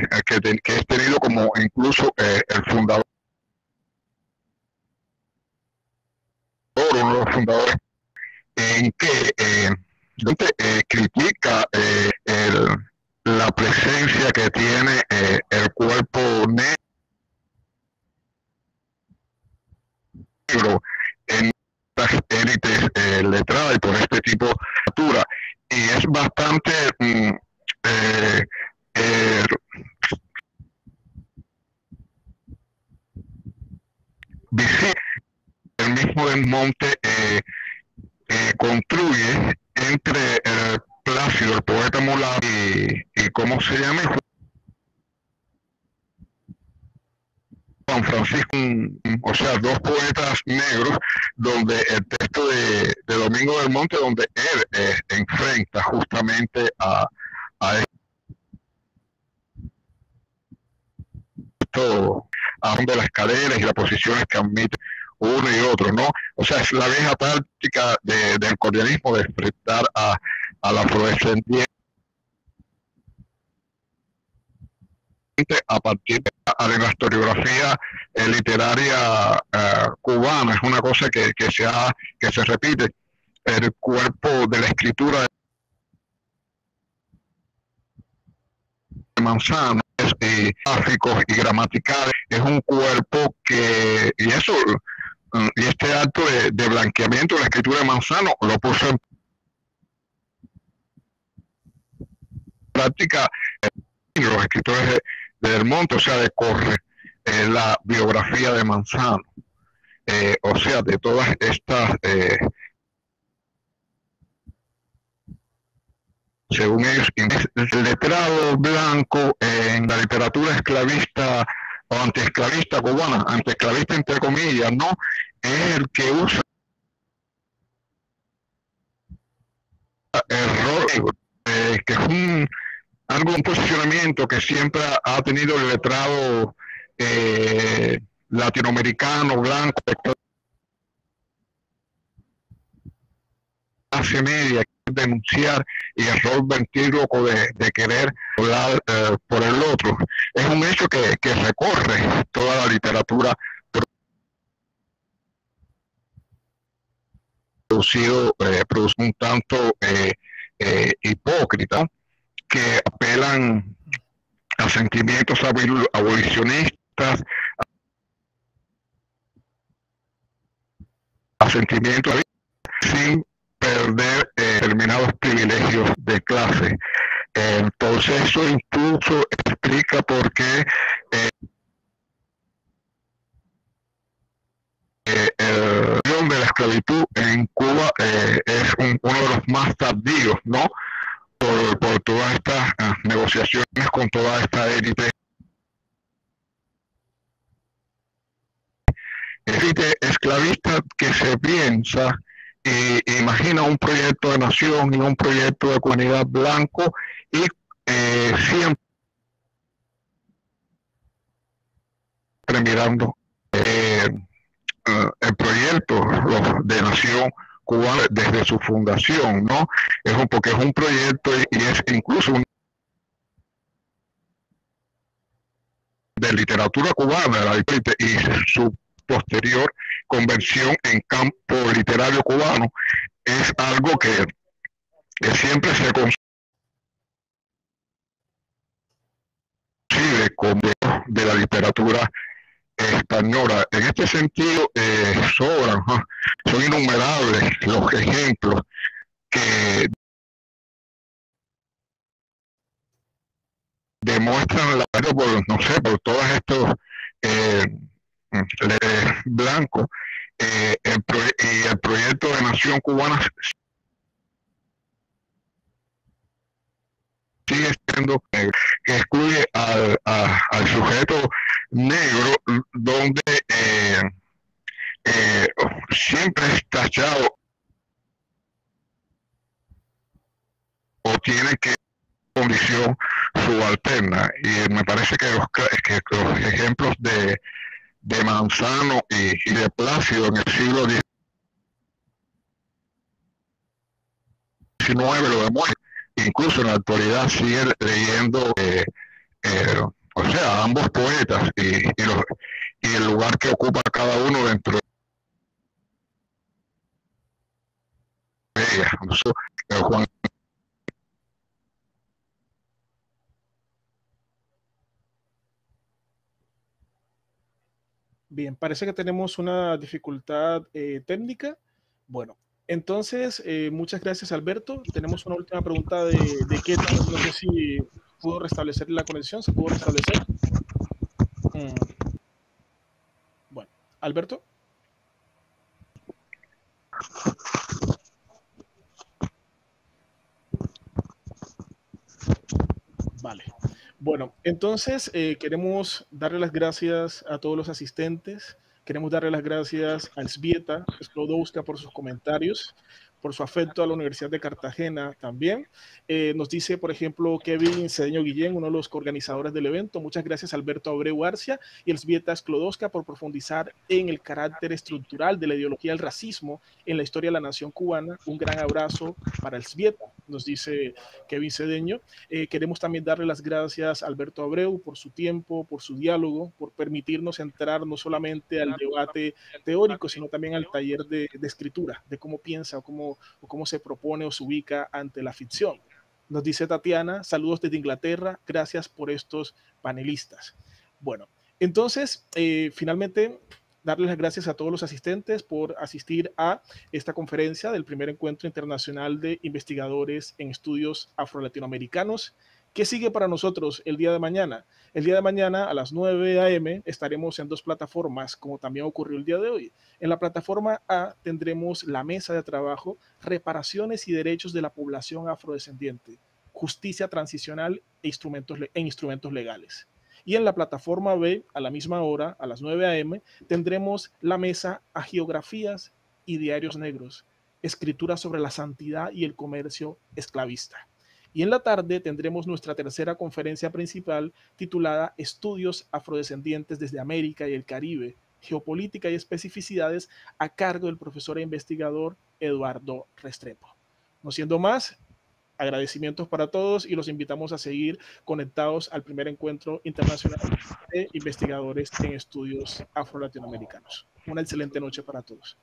es tenido como incluso el fundador, uno de los fundadores, en que critica la presencia que tiene el cuerpo negro en las élites letradas y por este tipo de cultura. Y es bastante visible. El mismo Desmonte construye entre el Plácido, el poeta mulato, y ¿cómo se llama? Juan Francisco, o sea, dos poetas negros, donde el texto de Domingo del Monte, donde él enfrenta justamente a esto, a de las caderas y las posiciones que admite uno y otro, ¿no? O sea, es la vieja táctica del colonialismo de enfrentar al afrodescendiente a partir de la historiografía literaria cubana. Es una cosa que se repite. El cuerpo de la escritura de Manzano, gráficos y gramaticales, es un cuerpo que, y este acto de blanqueamiento de la escritura de Manzano lo puso en práctica los escritores de Del Monte, o sea, de Corre, la biografía de Manzano, o sea, de todas estas, según ellos, el letrado blanco en la literatura esclavista o antiesclavista cubana, antiesclavista entre comillas, ¿no? Es el que usa el rol, que es un posicionamiento que siempre ha tenido el letrado latinoamericano, blanco, de clase media, denunciar y el rol ventríloco de querer hablar por el otro. Es un hecho que recorre toda la literatura producido un tanto hipócrita, que apelan a sentimientos abolicionistas, a sentimientos sin perder determinados privilegios de clase. Entonces eso incluso explica por qué esclavitud en Cuba es uno de los más tardíos, ¿no? Por todas estas negociaciones con toda esta élite esclavista que se piensa y imagina un proyecto de nación y un proyecto de comunidad blanco y siempre mirando el proyecto de nación cubana desde su fundación, ¿no? Porque es un proyecto y es incluso de literatura cubana y su posterior conversión en campo literario cubano es algo que siempre se concibe como de la literatura española. En este sentido, son innumerables los ejemplos que demuestran la por todos estos blancos y el proyecto de nación cubana sigue siendo que excluye al sujeto negro, donde siempre es tachado o tiene que condición subalterna, y me parece que los ejemplos de Manzano y de Plácido en el siglo XIX lo demuestran. Incluso en la actualidad sigue leyendo o sea, ambos poetas y el lugar que ocupa cada uno dentro de ella. Entonces, Juan. Bien, parece que tenemos una dificultad técnica. Bueno, entonces, muchas gracias, Alberto. Tenemos una última pregunta de Ketty. No sé si pudo restablecer la conexión. ¿Se pudo restablecer? Bueno, Alberto. Vale. Bueno, entonces queremos darle las gracias a todos los asistentes. Queremos darle las gracias a Elzbieta Sklodowska por sus comentarios, por su afecto a la Universidad de Cartagena también. Nos dice, por ejemplo, Kevin Cedeño Guillén, uno de los coorganizadores del evento. Muchas gracias a Alberto Abreu Arcia y Elzbieta Sklodowska por profundizar en el carácter estructural de la ideología del racismo en la historia de la nación cubana. Un gran abrazo para Elzbieta, nos dice Kevin Cedeño. Queremos también darle las gracias a Alberto Abreu por su tiempo, por su diálogo, por permitirnos entrar no solamente al debate teórico, sino también al taller de escritura, de cómo piensa o cómo se propone o se ubica ante la ficción. Nos dice Tatiana, saludos desde Inglaterra, gracias por estos panelistas. Bueno, entonces, finalmente, darles las gracias a todos los asistentes por asistir a esta conferencia del primer encuentro internacional de investigadores en estudios afro-latinoamericanos. ¿Qué sigue para nosotros el día de mañana? El día de mañana a las 9 a.m. estaremos en dos plataformas, como también ocurrió el día de hoy. En la plataforma A tendremos la mesa de trabajo, reparaciones y derechos de la población afrodescendiente, justicia transicional e instrumentos legales. Y en la plataforma B, a la misma hora, a las 9 a.m., tendremos la mesa Hagiografías y Diarios Negros, escritura sobre la santidad y el comercio esclavista. Y en la tarde tendremos nuestra tercera conferencia principal titulada Estudios afrodescendientes desde América y el Caribe, geopolítica y especificidades, a cargo del profesor e investigador Eduardo Restrepo. No siendo más, agradecimientos para todos y los invitamos a seguir conectados al primer encuentro internacional de investigadores en estudios afro-latinoamericanos. Una excelente noche para todos.